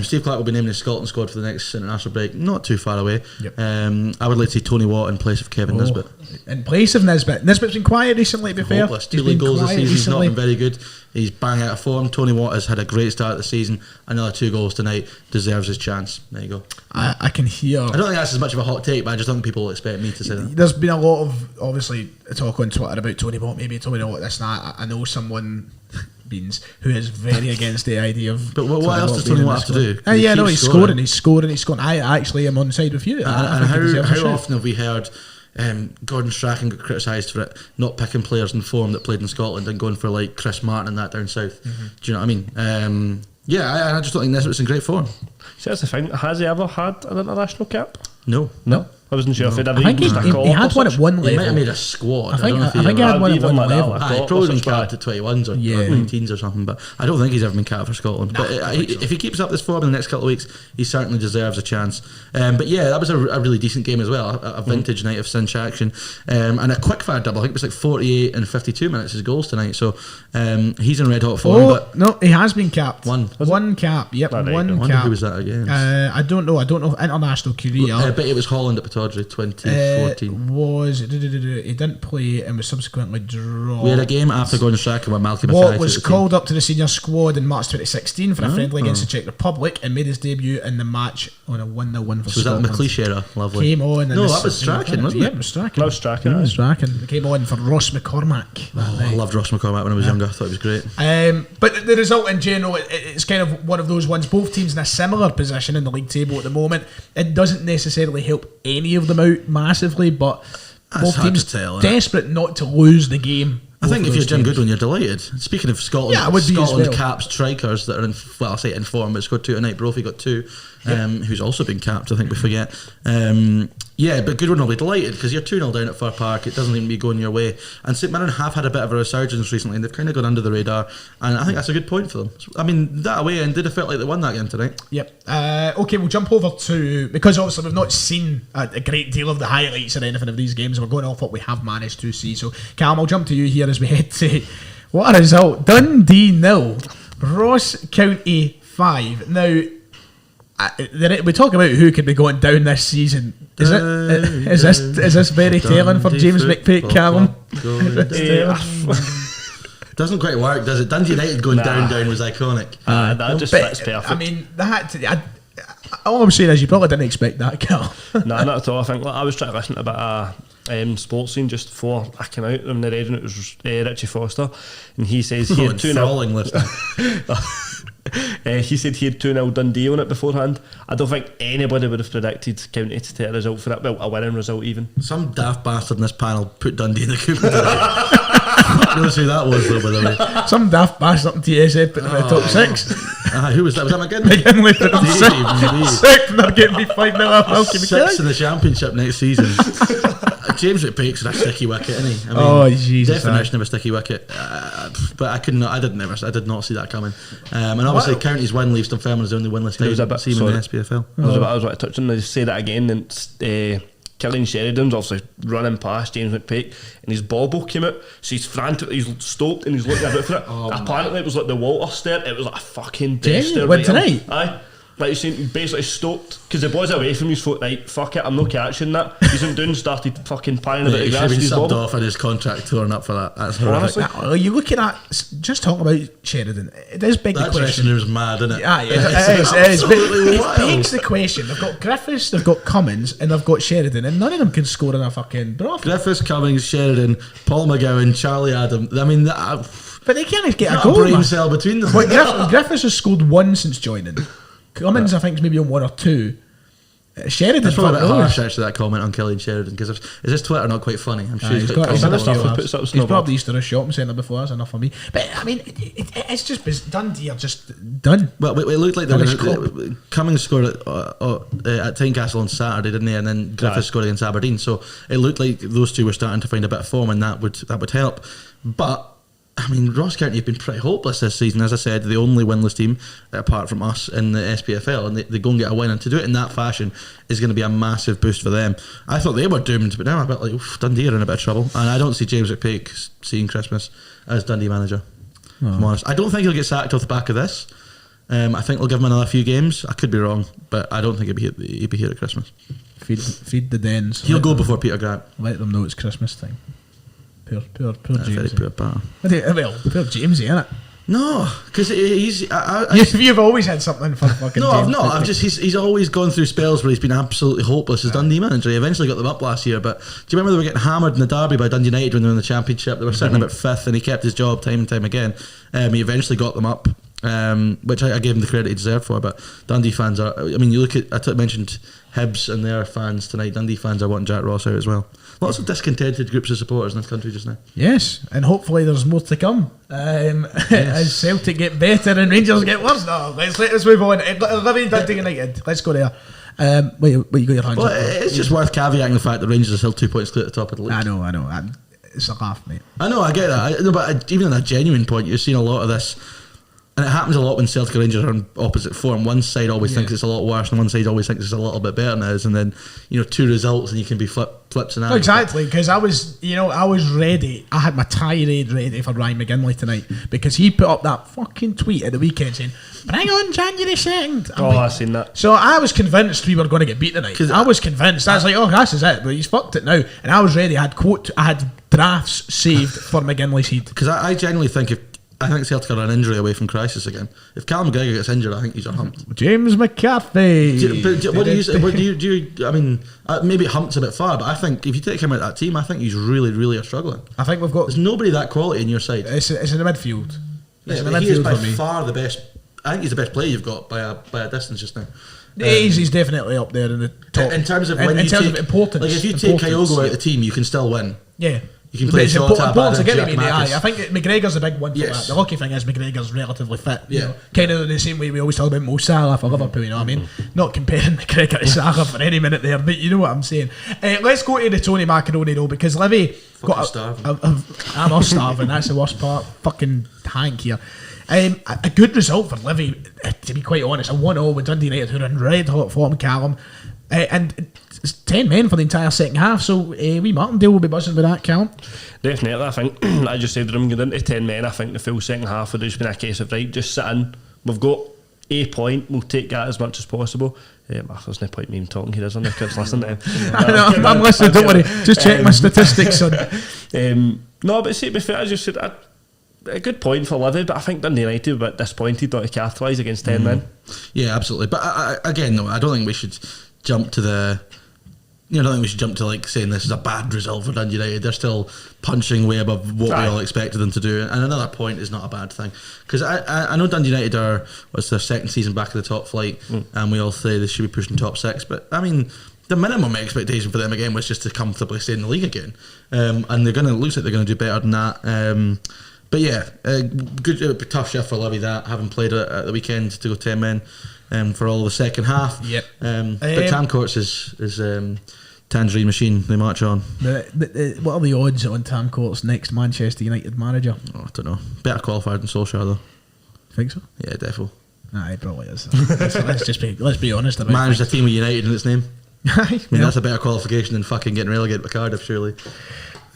Steve Clarke will be named in the Scotland squad for the next international break, not too far away. Yep. I would like to see Tony Watt in place of Kevin Nisbet. In place of Nisbet. Nisbet's been quiet recently, to be fair. Hopeless. 2 league goals this season. He's not been very good. He's bang out of form. Tony Watt has had a great start of the season. Another 2 goals tonight. Deserves his chance. There you go. I can hear. I don't think that's as much of a hot take, but I just don't think people will expect me to say that. There's been a lot of, obviously, talk on Twitter about Tony Watt, maybe Tony Watt, this and that. I know someone, Beans, who is very against the idea of. But what else does Tony Watt have to do? He's scoring. I actually am on the side with you. And how often have we heard Gordon Strachan got criticised for it not picking players in form that played in Scotland and going for like Chris Martin and that down south? Do you know what I mean? I just don't think Nisbet's in great form. See, that's the thing. Has he ever had an international cap? No. I wasn't sure if he'd ever I think he had one at one level. He might have made a squad. I think he had one at one level. He's probably been capped at 21s or 19s or something, but I don't think he's ever been capped for Scotland. But if he keeps up this form in the next couple of weeks, he certainly deserves a chance. But yeah, that was a really decent game as well, a vintage night of cinch action, and a quick fire double. I think it was like 48 and 52 minutes his goals tonight, so he's in red hot form. But no, he has been capped. One cap. Yep, I one wonder cap. who was that against? I don't know international career. I bet it was Holland at Pittodrie. Rodri 2014. He didn't play and was subsequently dropped. We had a game after going striking with Malky Watt Mackay. was called up to the senior squad in March 2016 for a friendly against the Czech Republic and made his debut in the match on a 1-0 win for So was that Scotland. McLeish era? Lovely. Came on. No, that was Strachan, wasn't Yeah, it? it was Strachan. That was Strachan, Yeah, it was aye. Strachan. Came on for Ross McCormack. I loved Ross McCormack when I was younger. I thought it was great. But the result in general, it's kind of one of those ones. Both teams in a similar position in the league table at the moment. It doesn't necessarily help any of them out massively, but both hard teams to tell, isn't it? desperate not to lose the game. I think Both if you're those Jim teams. Goodwin, you're delighted. Speaking of Scotland, Yeah, I would be as Scotland well. capped strikers that are in, well, I'll say in form, but scored 2 tonight. Brophy got 2, who's also been capped, I think we forget. Yeah, but Goodwin will be delighted because you're 2-0 down at Fir Park. It doesn't even be going your way. And St Mirren have had a bit of a resurgence recently, and they've kind of gone under the radar. And I think that's a good point for them. I mean, that away end did have felt like they won that game tonight. Yep. Okay, we'll jump over to, because obviously we've not seen a great deal of the highlights or anything of these games. We're going off what we have managed to see. So, Calum, I'll jump to you here as we head to what a result. Dundee 0, Ross County 5. Now, we talk about who could be going down this season. Is this very telling for James McPake, Calum? Doesn't quite work, does it? Dundee United going down was iconic. That just fits perfect. I mean, all I'm saying is you probably didn't expect that, Calum. No, not at all. I think I was trying to listen to a bit of sports scene just before I came out on the radio, and it was Richie Foster, and he says he had 2-0. Enthralling listener. He said he had 2-0 Dundee on it beforehand. I don't think anybody would have predicted County to take a result for that. Well, a winning result even. Some daft bastard in this panel put Dundee in the coup tonight. I don't know who that was though, by the way. Some daft bastard in TSF put them in the top 6. Who was that? Was that McGinley? McGinley put them Jeez. sixth and they're getting me 5-0 off Malky 6 in the Championship next season. James McPake's a sticky wicket, isn't he? I mean, Oh, Jesus, definition of a sticky wicket. But I did not see that coming. And obviously, County's win leaves them firm as the only winless There was a team bit- in the SPFL. I was about to touch on. I just say that again. And Killian Sheridan's obviously running past James McPake, and his bauble came out. So he's frantic. He's stopped and he's looking about for it. Apparently, it was like the Walter step. It was like a fucking death stare. When tonight? Aye. Like you seen, he basically stopped because the boy's away from his foot. Right, fuck it, I'm not catching that. He's in down, started fucking piling about the He should grass have with been his subbed bauble. off and his contract torn up for that. That's horrific. Honestly. Are you looking at, just talking about Sheridan, it does beg the That dressing question. room's mad, isn't it? Yeah, it is. absolutely It wild. begs the question. They've got Griffiths, they've got Cummins, and they've got Sheridan, and none of them can score in a fucking broth. Griffiths, Cummings, Sheridan, Paul McGowan, Charlie Adam. I mean, But they can't get a not goal. a brain man. cell between them. Well, Griffiths has scored 1 since joining. Cummins, I think, is maybe on 1 or 2. Sheridan, That's probably a bit fuck harsh knows. actually, that comment on Killian Sheridan, because is his Twitter not quite funny? I'm sure He's he's got got he's other done a stuff few he laughs. puts up, it's He's not probably bad. used to a shopping centre before. That's enough for me. But I mean, it's just Dundee are just done. Well, it looked like they Finished were Cummings scored at Tynecastle on Saturday, didn't they? And then Griffiths scored against Aberdeen. So it looked like those two were starting to find a bit of form, and that would help. But I mean, Ross County have been pretty hopeless this season. As I said, the only winless team apart from us in the SPFL, and they go and get a win, and to do it in that fashion is going to be a massive boost for them. I thought they were doomed, but now I'm a bit like, oof, Dundee are in a bit of trouble, and I don't see James McPake seeing Christmas as Dundee manager. If I'm honest, I don't think he'll get sacked off the back of this. I think they'll give him another few games. I could be wrong, but I don't think he'll be here at Christmas. Feed the dens. He'll go before Peter Grant. Let them know it's Christmas time. Poor Very James. poor part. Well, poor Jamesy, innit? No, because he's. You've always had something for fucking. No, James. I've not. I've just he's always gone through spells where he's been absolutely hopeless as Dundee manager. He eventually got them up last year, but do you remember they were getting hammered in the derby by Dundee United when they were in the Championship? They were sitting about 5th, and he kept his job time and time again. He eventually got them up, which I gave him the credit he deserved for. But Dundee fans are. I mean, you look at. mentioned Hibs and their fans tonight. Dundee fans are wanting Jack Ross out as well. Lots of discontented groups of supporters in this country just now. Yes, and hopefully there's more to come. As Celtic get better and Rangers get worse. No, let's move on. Living Dundee United. Let's go there. Wait, you got your hands Well, up? it's just worth caveating the fact that Rangers are still 2 points clear at the top of the league. I know. It's a laugh, mate. I know, I get that. But even on a genuine point, you're seeing a lot of this. And it happens a lot when Celtic and Rangers are in opposite form. One side always thinks it's a lot worse, and one side always thinks it's a little bit better than it is. And then, 2 results, and you can be flips and arrows. Exactly, because I was ready. I had my tirade ready for Ryan McGinley tonight because he put up that fucking tweet at the weekend saying, "Bring on January 2nd." I've seen that. So I was convinced we were going to get beat tonight. I was convinced. I was like, "Oh, this is it." But he's fucked it now, and I was ready. I had drafts saved for McGinley's head. Because I genuinely think I think Celtic are an injury away from crisis again. If Calum McGregor gets injured, I think he's a humped. James McCarthy. I mean, maybe humped's a bit far, but I think if you take him out of that team, I think he's really, really struggling. I think we've got. There's nobody that quality in your side. It's in the midfield. Yeah, but he is by far the best. I think he's the best player you've got by a distance just now. He's definitely up there in the top. In terms of importance. Like if you take Kyogo out of the team, you can still win. Yeah. You can play short tab I think McGregor's a big one for Yes. that. The lucky thing is McGregor's relatively fit. Yeah. Kind of the same way we always talk about Mo Salah for Liverpool, you know what I mean? Not comparing McGregor to Salah for any minute there, but you know what I'm saying. Let's go to the Tony Macaroni though, because Livy got starving. I'm not starving, that's the worst part. Fucking Hank here. A good result for Livy, to be quite honest. A 1-0 with Dundee United, who are in red hot form, Calum. And it's 10 men for the entire second half, so wee Martindale will be buzzing with that, Calum. Definitely, I think. I just said to them, going into 10 men, I think the full second half would have just been a case of, right, just sit in. We've got a point, we'll take that as much as possible. There's no point in me even talking here, is there? Kids listening to him. I'm listening, don't worry. Just check my statistics, son. No, but see, to be fair, as you said, a good point for Livy, but I think Dundee United were a bit disappointed not to capitalise against 10 men. Yeah, absolutely. But I don't think we should jump to like saying this is a bad result for Dundee United. They're still punching way above what we all expected them to do, and another point is not a bad thing, because I know Dundee United was their second season back in the top flight, and we all say they should be pushing top 6, but I mean the minimum expectation for them again was just to comfortably stay in the league again, and looks like they're going to do better than that. But yeah, good tough shift for Livy that, having played at the weekend to go 10 men for all of the second half. Yep. But Tam Courts is Tangerine Machine. They march on. But what are the odds on Tam Courts' next Manchester United manager? Oh, I don't know. Better qualified than Solskjaer though. Think so? Yeah, definitely. Nah, it probably is. Let's be honest about it. Managed a team with United in its name. I mean, that's a better qualification than fucking getting relegated by Cardiff, surely.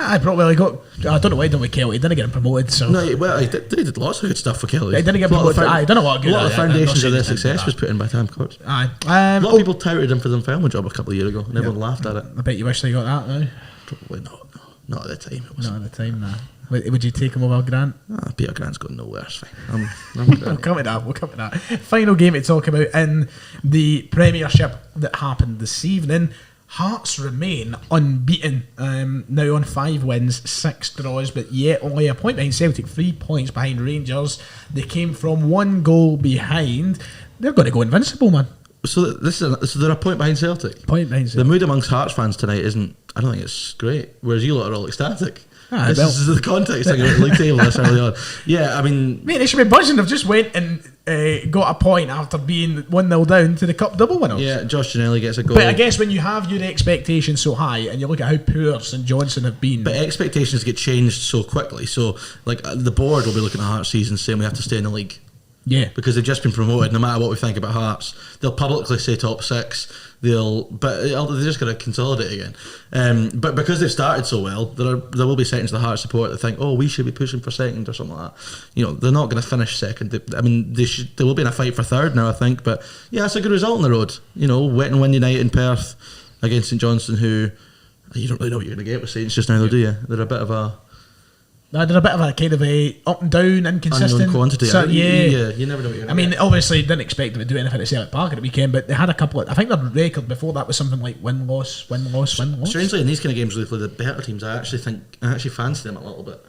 I probably got. I don't know why he done with Kelly. He didn't get him promoted. So no, well, he did lots of good stuff for Kelly. He didn't get promoted. I don't know what good. A lot of the foundations of their success was put in by Tam Courts. Aye. A lot of people touted him for the Falmouth job a couple of years ago, and everyone laughed at it. I bet you wish they got that now. Probably not. No, not at the time. Not at the time. Nah. Would you take him over Grant? Peter Grant's got nowhere. It's fine. We'll come to that. Final game to talk about in the Premiership that happened this evening. Hearts remain unbeaten, now on 5 wins, 6 draws, but yet only a point behind Celtic, 3 points behind Rangers. They came from 1 goal behind. They're going to go invincible, man. So they're a point behind Celtic? Point behind Celtic. The mood amongst Hearts fans tonight I don't think it's great, whereas you lot are all ecstatic. This is the context thing about the league table this early on. Yeah, I mean... Mate, they should be buzzing. They've just went and got a point after being 1-0 down to the Cup double winners. Yeah, Josh Ginnelly gets a goal. But I guess when you have your expectations so high and you look at how poor St Johnstone have been... But expectations get changed so quickly. So, like, the board will be looking at Hearts season saying we have to stay in the league. Yeah. Because they've just been promoted, no matter what we think about Hearts. They'll publicly say top 6... They're just going to consolidate again. But because they've started so well, there will be sections of the Hearts support that think, oh, we should be pushing for second or something like that. They're not going to finish second. They will be in a fight for third now, I think. But yeah, it's a good result on the road. Wet and windy night in Perth against St Johnstone, who you don't really know what you're going to get with Saints just now, though, do you? They're a bit of a kind of a up and down, inconsistent. Unknown quantity. So, yeah, you never know what you're going to get. Obviously, didn't expect them to do anything at Celtic Park at the weekend, but they had a couple of... I think their record before that was something like win-loss. Strangely, in these kind of games, really, the better teams, I actually fancy them a little bit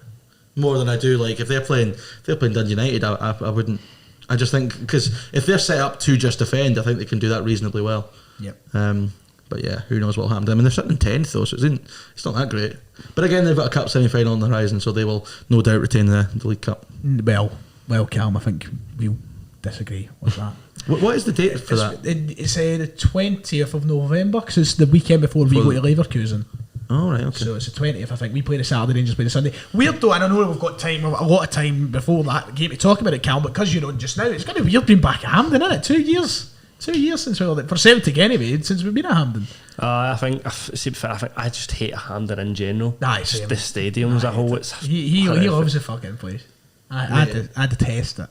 more than I do. Like if they're playing Dundee United, I wouldn't. I just think because if they're set up to just defend, I think they can do that reasonably well. Yep. But yeah, who knows what will happen to them? They're sitting in 10th though, so it's not that great. But again, they've got a cup semi-final on the horizon, so they will no doubt retain the League Cup. Well, Calum, I think we'll disagree with that. What is the date for that? It's the 20th of November, because it's the weekend before we go to Leverkusen. Oh, right, okay. So it's the 20th, I think. We play the Saturday, Rangers play the Sunday. Weird though, and I know we've got time, a lot of time before that game to talk about it, Calum, but because you're on just now, it's going to be weird being back at Hampden, isn't it? 2 years. 2 years since we were there. For Celtic anyway, since we've been at Hampden. I think I just hate Hampden in general. Aye, Just same. the stadium as a whole. It's He horrific. loves the fucking place. I detest it.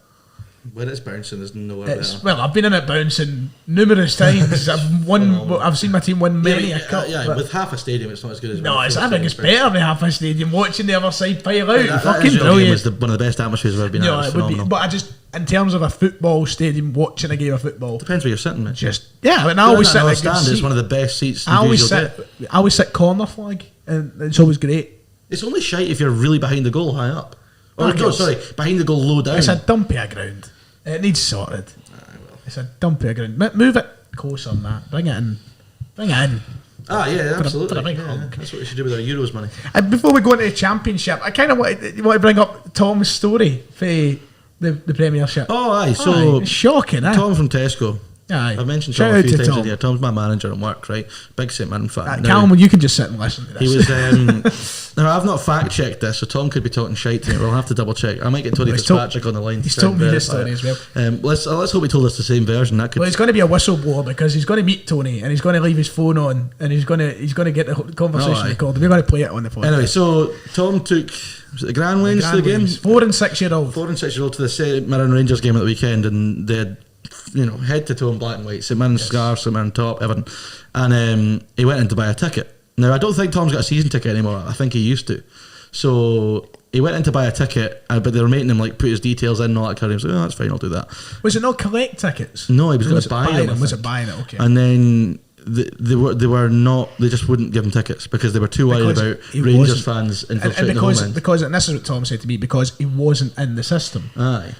When it's bouncing, there's nowhere better. Well, I've been in it bouncing numerous times. I've seen my team win many a cup. Yeah, but- with half a stadium, it's not as good as. no, when I full think it's stadium's better than half a stadium. Watching the other side fire out, That fucking Israel game brilliant. was one of the best atmospheres I've ever been at. No, It was it would be. phenomenal. But I just, in terms of a football stadium, watching a game of football, Depends where you're sitting, mate. just yeah. And I always sit in a good stand. It's seat. one of the best seats. I always you'll sit. get. I always sit corner flag, and it's always great. It's only shite if you're really behind the goal, high up. Or Ah, no, yes. sorry, behind the goal, low down. It's a dumpy of ground. It needs sorted. It's a dumpy of ground. Move it closer than that. Bring it in. Bring it in. Yeah, absolutely. for a big Yeah, hug. that's what we should do with our Euros money. And before we go into the Championship, I kind of want to bring up Tom's story for the Premiership. Oh, aye. So Aye, shocking, eh? Tom from Tesco. Aye. I've mentioned Shout Tom a out few to times Tom. in here. Tom's my manager at work, right? Big St Mirren fan. Now, Calum, you can just sit and listen to this. he was. Now I've not fact checked this, so Tom could be talking shite to me. We'll have to double check. I might get Tony He's told- Fitzpatrick on the line. he's to try told and me this verify story it. as well. Let's hope he told us the same version. That could. Well, he's going to be a whistleblower because he's going to meet Tony and he's going to leave his phone on and he's going to get the conversation aye. recorded. We're going to play it on the phone. Anyway, so Tom took was it the Grand Lanes to the game. 4 and 6 year old. 4 and 6 year old to the St Mirren Rangers game at the weekend, and they had, head to toe in black and white. St Mirren scarf, St Mirren top, Everton, and he went in to buy a ticket. Now I don't think Tom's got a season ticket anymore. I think he used to. So he went in to buy a ticket, but they were making him put his details in and all that kind of stuff. He was like, that's fine, I'll do that. Was it not collect tickets? No, he was Or going it to buy them. I Was it think. buying it? Okay. And then they were not. They just wouldn't give him tickets because they were too worried Because about he Rangers wasn't- fans and infiltrating the home end. because and this is what Tom said to me, because he wasn't in the system. Aye.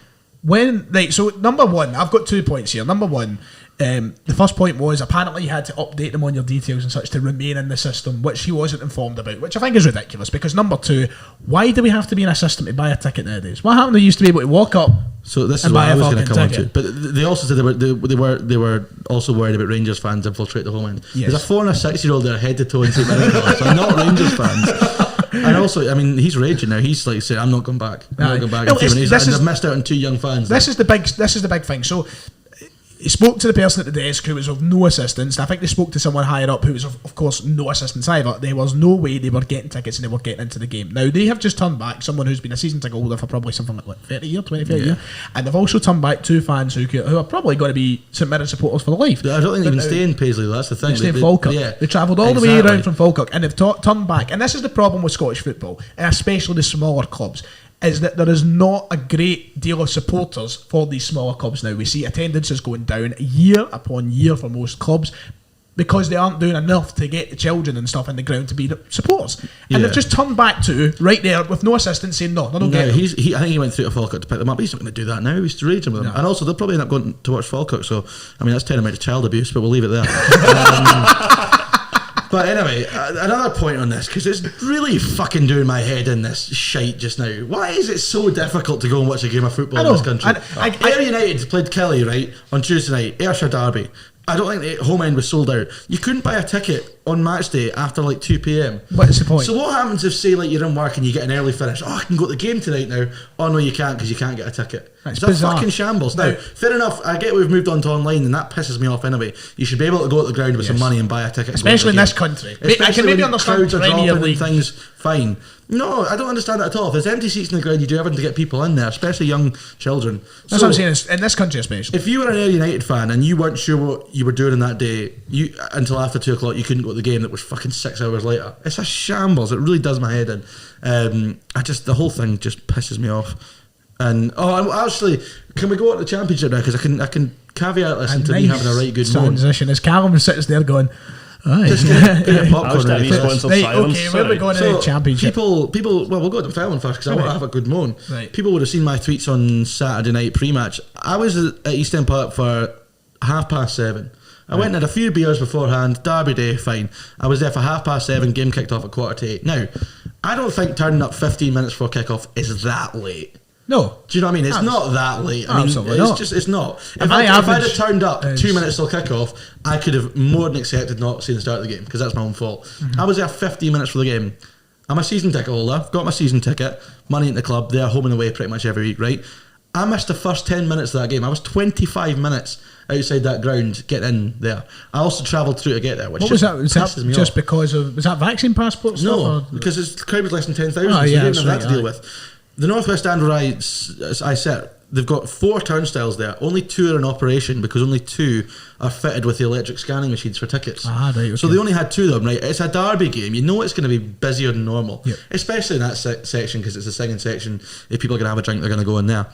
So number one, I've got 2 points here. Number one, the first point was apparently you had to update them on your details and such to remain in the system, which he wasn't informed about, which I think is ridiculous. Because number two, why do we have to be in a system to buy a ticket nowadays? What happened? They used to be able to walk up. So this is and what buy I a was going to fucking come on to. ticket. But they also said they were also worried about Rangers fans infiltrate the home end. Yes. There's a 4 and a 6 year old there head to toe in St Mirren colours, so not Rangers fans. And also, I mean, he's raging now. He's like saying, "I'm not going back. I'm Aye. not going back." No, And this is- I've missed out on 2 young fans. This is the big thing. So he spoke to the person at the desk who was of no assistance. And I think they spoke to someone higher up who was of course no assistance either. There was no way they were getting tickets and they were getting into the game. Now they have just turned back someone who's been a season ticket holder for probably something like 30 years, 30 years, and they've also turned back 2 fans who are probably going to be St Mirren supporters for life. I don't think they But even now- stay in Paisley. That's the thing. They stay in Falkirk. They travelled all the way around from Falkirk and they've turned back. And this is the problem with Scottish football, and especially the smaller clubs, is that there is not a great deal of supporters for these smaller clubs now. We see attendances going down year upon year for most clubs because they aren't doing enough to get the children and stuff in the ground to be the supporters. And they've just turned back to, right there, with no assistance, saying, no, they don't get No, them. I think he went through to Falkirk to pick them up. He's not going to do that now. He's raging with them. No. And also, they'll probably end up going to watch Falkirk. So, I mean, that's tantamount to child abuse, but we'll leave it there. But anyway, another point on this, because it's really fucking doing my head in this shite just now. Why is it so difficult to go and watch a game of football I in know. this country? Ayr United played Kelly, right, on Tuesday night, Ayrshire Derby. I don't think the home end was sold out. You couldn't buy a ticket on match day after 2 p.m. What's the point? So what happens if, say, you're in work and you get an early finish? Oh, I can go to the game tonight now. Oh no, you can't because you can't get a ticket. That's It's a bizarre. fucking shambles. Now, fair enough. I get we've moved on to online, and that pisses me off anyway. You should be able to go to the ground with some money and buy a ticket, and go to Especially the in this game. country. I Especially can maybe when understand crowds are Premier dropping League. and things. Fine. No, I don't understand that at all. If there's empty seats in the ground, you do everything to get people in there, especially young children. That's what I'm saying, in this country especially. If you were an Ayr United fan and you weren't sure what you were doing on that day, until after 2 o'clock, you couldn't go to the game that was fucking 6 hours later. It's a shambles. It really does my head in. The whole thing just pisses me off. And actually, can we go on to the Championship now? Because I can caveat this into me having a right good moan. transition as Calum sits there going, aye. Just get your I popcorn was ready down for these this. ones of Right, silence. okay, where are we going to the Championship? People. Well, we'll go to the film first because I want to have a good moan. Right. People would have seen my tweets on Saturday night pre-match. I was at East End Park for 7:30. I went and had a few beers beforehand. Derby day, fine. I was there for 7:30. Game kicked off at 7:45. Now, I don't think turning up 15 minutes before kick-off is that late. No. Do you know what I mean? It's not that late. I mean, Absolutely it's not. just, it's not. If And I'd my have average turned up is- 2 minutes till kick-off, I could have more than accepted not seeing the start of the game, because that's my own fault. I was there 15 minutes for the game. I'm a season ticket holder, got my season ticket, money in the club, they're home and away pretty much every week, right? I missed the first 10 minutes of that game. I was 25 minutes outside that ground getting in there. I also travelled through to get there, which What was that? Was that pisses me just off. because of... Was that vaccine passport stuff? No, or- because the crowd was less than 10,000, Oh, so yeah, you didn't that's have that to right, deal aye. with. The Northwest Stand where I sit, they've got 4 turnstiles there. Only 2 are in operation because only 2 are fitted with the electric scanning machines for tickets. Ah, right, So okay. they only had 2 of them, right? It's a derby game. You know it's going to be busier than normal, Yep. especially in that section, because it's a singing section. If people are going to have a drink, they're going to go in there.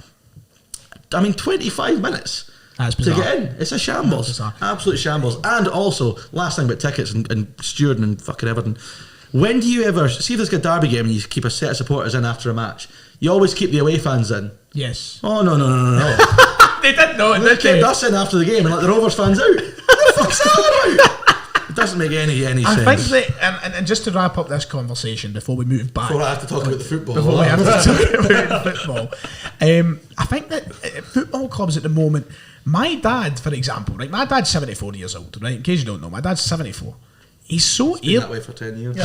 I mean, 25 minutes. That's To bizarre. get in, it's a shambles, That's bizarre. absolute shambles. And also, last thing about tickets and stewarding and fucking everything. When do you ever see if there's a derby game and you keep a set of supporters in after a match? You always keep the away fans in. Yes. Oh no! They didn't know it, They did kept they? us in after the game and let the Rovers fans out. What the fuck's that about? It doesn't make any I think sense. that, and just to wrap up this conversation before we move back, Before I have to talk about the football. before we have to talk about football, I think that football clubs at the moment, my dad, for example, right, my dad's 74 years old, right, in case you don't know, my dad's 74. He's so Been that way for 10 years.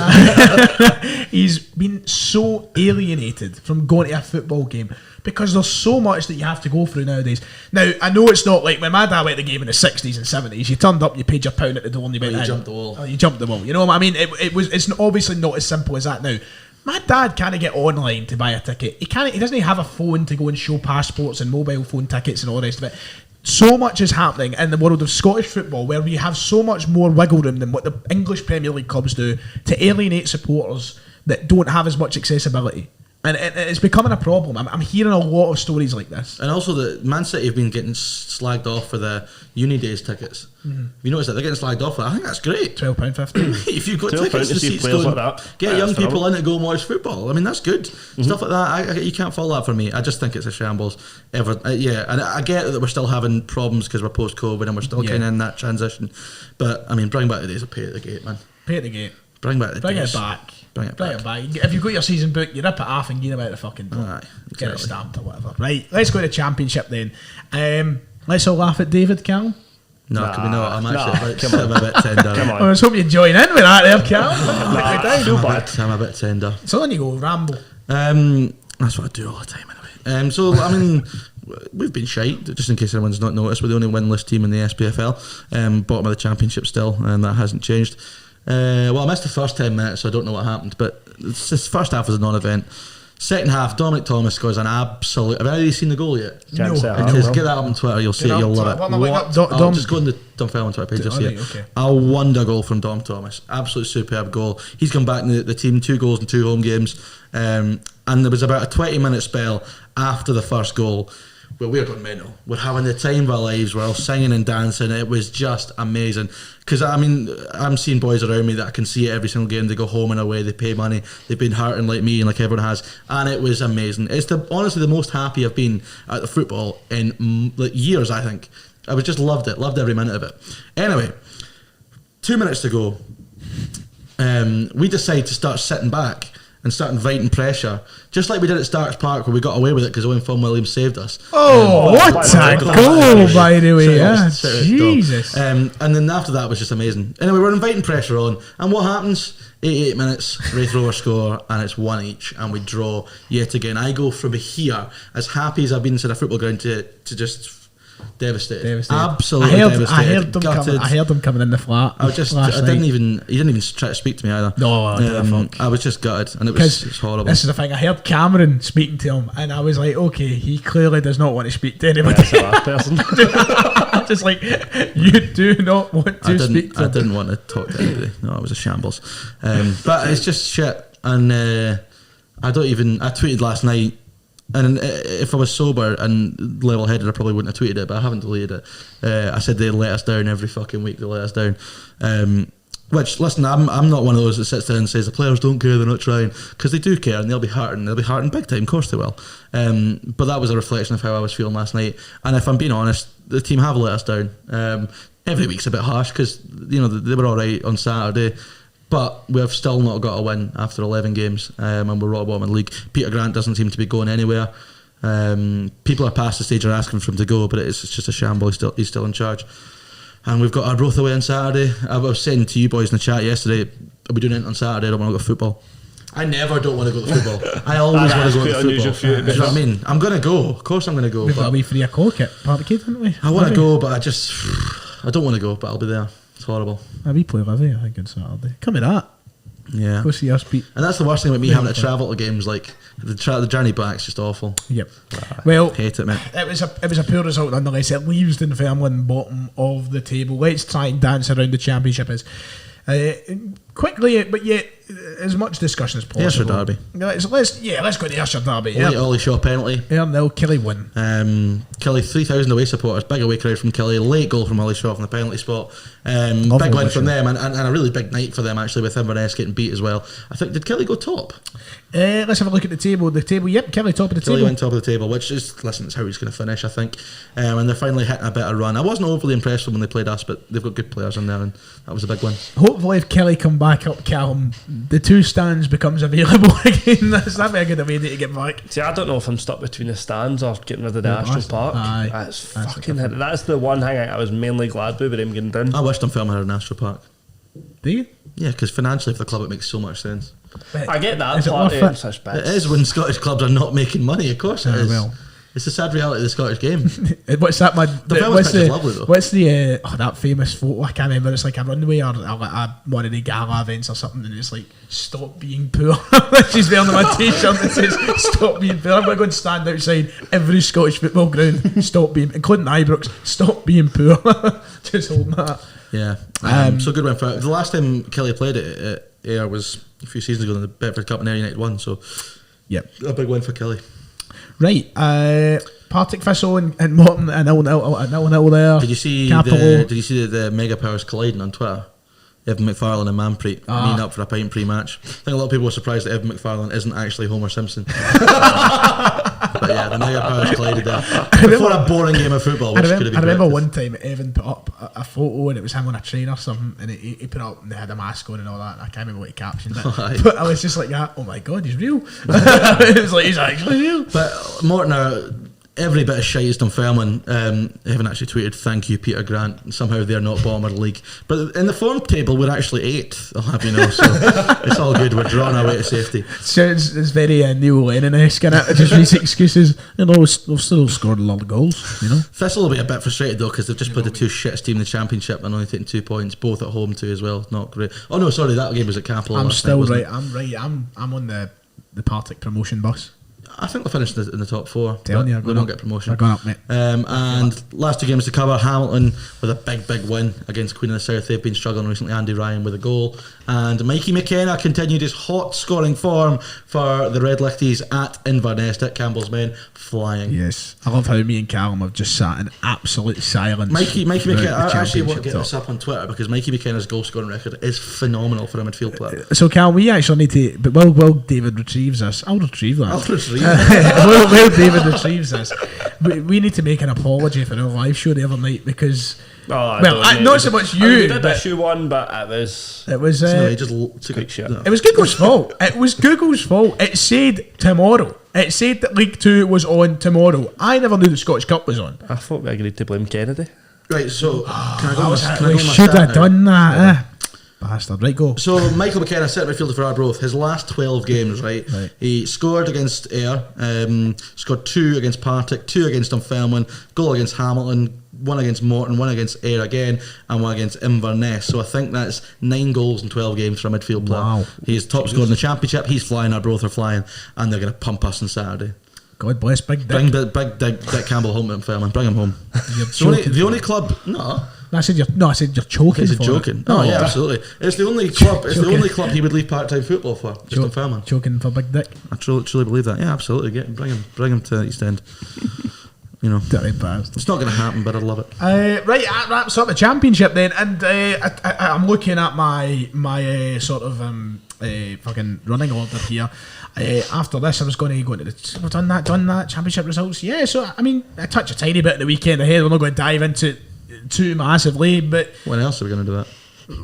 he's been so alienated from going to a football game because there's so much that you have to go through nowadays. Now, I know it's not like when my dad went to the game in the 60s and 70s, you turned up, you paid your £1 at the door and you went you in. jumped the wall. Oh, you jumped the wall. You know what I mean? It's obviously not as simple as that now. My dad can't get online to buy a ticket. He doesn't have a phone to go and show passports and mobile phone tickets and all the rest of it. So much is happening in the world of Scottish football where we have so much more wiggle room than what the English Premier League clubs do to alienate supporters that don't have as much accessibility. And it's becoming a problem. I'm hearing a lot of stories like this. And also, the Man City have been getting slagged off for the Uni Days tickets. Have you noticed that? They're getting slagged off for that. I think that's great. £12.50. If you've got £12 tickets to to see seats, players go like and that. get Yeah, young that's people phenomenal. in to go and watch football. I mean, that's good. Stuff like that, you can't follow that for me. I just think it's a shambles. Yeah, and I get that we're still having problems because we're post-COVID and we're still Yeah. kind of in that transition. But, I mean, bring back the days of pay at the gate, man. Pay at the gate. Bring back the Bring days. it back. Bring it back. If you've got your season book, you rip it off and get it out the fucking door. Aye, Get it exactly. stamped or whatever. Right, let's go to Championship then. Let's all laugh at David, Calum. No, can we not? I'm actually come I'm a bit tender. Come I on. was hoping you'd join in with that there, Calum. Feel bad. I'm a bit tender. So on you go, ramble. That's what I do all the time anyway. So I mean, we've been shite. Just in case anyone's not noticed, we're the only winless team in the SPFL. Bottom of the Championship still, and that hasn't changed. Well, I missed the first 10 minutes, so I don't know what happened. But this first half was a non-event. Second half, Dominic Thomas scores an absolute. Have any of you seen the goal yet? Can't say I It is. have. Get that up on Twitter. You'll see Get it. up You'll to love it. it. What am I waiting up? I'll Dom- just go on the Dunfermline Twitter page. You'll see Alright, it. okay. A wonder goal from Dom Thomas. Absolute superb goal. He's come back in the team, 2 goals in 2 home games. And there was about a 20-minute spell after the first goal where we're going mental. We're having the time of our lives. We're all singing and dancing. It was just amazing. Because, I mean, I'm seeing boys around me that I can see it every single game. They go home and away. They pay money. They've been hurting like me and like everyone has. And it was amazing. It's honestly the most happy I've been at the football in like years, I think. I was just loved it. Loved every minute of it. Anyway, 2 minutes to go. We decide to start sitting back and start inviting pressure, just like we did at Starks Park where we got away with it because Owen Fon Williams saved us. Oh, what a goal, by the way. Yeah. Shout out, Jesus. And then after that was just amazing. Anyway, we're inviting pressure on, and what happens? 88 minutes, Wraith Rovers score, and it's 1 each, and we draw yet again. I go from here, as happy as I've been inside a football ground, to just devastated. Absolutely devastated. I heard them coming in the flat. He didn't even try to speak to me either. No, I didn't fuck. I was just gutted, and it was horrible. This is the thing. I heard Cameron speaking to him, and I was like, okay, he clearly does not want to speak to anybody. That's the last person. I'm just like, you do not want to speak to I him. didn't want to talk to anybody. No, it was a shambles. But it's just shit. And I tweeted last night, and if I was sober and level-headed, I probably wouldn't have tweeted it, but I haven't deleted it. I said they let us down every fucking week. They let us down. Which, listen, I'm not one of those that sits there and says the players don't care, they're not trying, because they do care, and they'll be hurting big time. Of course they will. But that was a reflection of how I was feeling last night. And if I'm being honest, the team have let us down. Every week's a bit harsh because they were all right on Saturday. But we've still not got a win after 11 games, and we're rock bottom in the league. Peter Grant doesn't seem to be going anywhere. People are past the stage of asking for him to go, but it's just a shambles. He's still in charge. And we've got Arbroath away on Saturday. I was saying to you boys in the chat yesterday, are we doing it on Saturday? I don't want to go to football. I never don't want to go to football. I always want to go to football. Do you know what I mean? I'm going to go. Of course I'm going to go. We've got a wee 3 o'clock at Parkhead, haven't we? I want to go, but I don't want to go, but I'll be there. It's horrible. We play Livy, I think, on Saturday. Come with that. Yeah. Go see us beat. And that's the worst thing about me having to travel to games. Like the journey back's just awful. Yep. Well, hate it, man. It was a poor result nonetheless. It leaves Dunfermline bottom of the table. Let's try and dance around the Championship as quickly, but yet as much discussion as possible. Ayrshire derby. Let's go to Ayrshire derby. Ollie Shaw penalty. 0-0, Kelly win. Kelly 3,000 away supporters. Big away crowd from Kelly. Late goal from Ollie Shaw from the penalty spot. Big win from them, and a really big night for them actually, with Inverness getting beat as well. I think, did Kelly go top? Let's have a look at the table. Yep, Kelly top of the table. Kelly went top of the table, which is, listen, it's how he's going to finish, I think. And they're finally hitting a better run. I wasn't overly impressed when they played us, but they've got good players in there, and that was a big win. Hopefully, if Kelly come back up Calum, the 2 stands becomes available again. That'd be a good way to get back. See, I don't know if I'm stuck between the stands or getting rid of the Astro Park. That's the one thing I was mainly glad with him getting done. I wished Dunfermline had an Astro Park. Do you? Yeah, because financially for the club it makes so much sense. I get that. Is it worth it? Such bad. It is when Scottish clubs are not making money, of course it is. Well. It's the sad reality of the Scottish game. What's that? What's lovely though. What's the that famous photo? I can't remember. It's like a runway or one of the gala events or something, and it's like "Stop being poor." She's wearing my t-shirt that says "Stop being poor." I'm going to go and stand outside every Scottish football ground. Stop being, including Ibrox. Stop being poor. Just holding that. Yeah. So good win for it. The last time Kelly played at Ayr was a few seasons ago in the Bedford Cup, and Ayr United won. So, yep, a big win for Kelly. Right, Partick Thistle and Morton and 0-0 there. Did you see the mega powers colliding on Twitter? Evan McFarlane and Manpreet meeting up for a pint pre-match. I think a lot of people were surprised that Evan McFarlane isn't actually Homer Simpson. But yeah, the mega powers collided there before a boring game of football. Which could have been I remember breakfast. one time Evan put up a photo and it was him on a train or something, and he put up and they had a mask on and all that. And I can't remember what he captioned it, but I was just like, oh my god, he's real. It was like, he's actually real. But Morton are every bit of shite as Dunfermline. Evan actually tweeted, "Thank you, Peter Grant." Somehow they're not bottom of the league, but in the form table we're actually 8th. I'll have you know, so it's all good. We're drawing our way to safety. Sounds it's very Neil Lennon-esque, and it just these excuses. You know, we've still scored a lot of goals. You know, Thistle will be a bit frustrated though because they've just played the 2 shittest team in the Championship and only taken 2 points, both at home too as well. Not great. Oh no, sorry, that game was at Capital. I'm still right. I'm on the Partick promotion bus. I think they'll finish in the top 4. Telling you, they won't get promotion. They're going up, mate. And last 2 games to cover. Hamilton with a big win against Queen of the South. They've been struggling recently. Andy Ryan with a goal, and Mikey McKenna continued his hot scoring form for the Red Lichties at Inverness. Dick Campbell's men flying. Yes, I love how me and Calum have just sat in absolute silence. Mikey McKenna. I actually want to get this up on Twitter because Mikey McKenna's goal scoring record is phenomenal for a midfield player. So Calum, we actually need to, but while David retrieves this, I'll retrieve that. I'll retrieve Well, David retrieves this. We need to make an apology for our live show the other night because, not so much you. We did a shoe one, but it was. He just took quick shit. It was Google's fault. It was Google's fault. It said tomorrow. It said that League 2 was on tomorrow. I never knew the Scottish Cup was on. I thought we agreed to blame Kennedy. Right, so can I go? We should have done that. Bastard, right, go. So Michael McKenna, centre midfielder for Arbroath, his last 12 games, right? He scored against Ayr, scored 2 against Partick, 2 against Dunfermline, goal against Hamilton, 1 against Morton, 1 against Ayr again, and 1 against Inverness. So I think that's 9 goals in 12 games for a midfield player. Wow. He's top scorer in the Championship, he's flying, Arbroath are flying, and they're going to pump us on Saturday. God bless Big Dick. Bring Big Dick Campbell home to Dunfermline, bring him home. The only club, no. I said you're choking. Is it joking? Oh yeah, absolutely. It's the only club. It's the only club he would leave part-time football for. Just Dunfermline. Choking for Big Dick. I truly believe that. Yeah, absolutely. Bring him to East End. You know, it's not going to happen, but I'd love it. Right, that wraps up the Championship then, and I'm looking at my sort of fucking running order here. After this, I was going to go into the done that Championship results. Yeah, so I mean, I touch a tiny bit in the weekend ahead. We're not going to dive into too massively, but when else are we going to do that?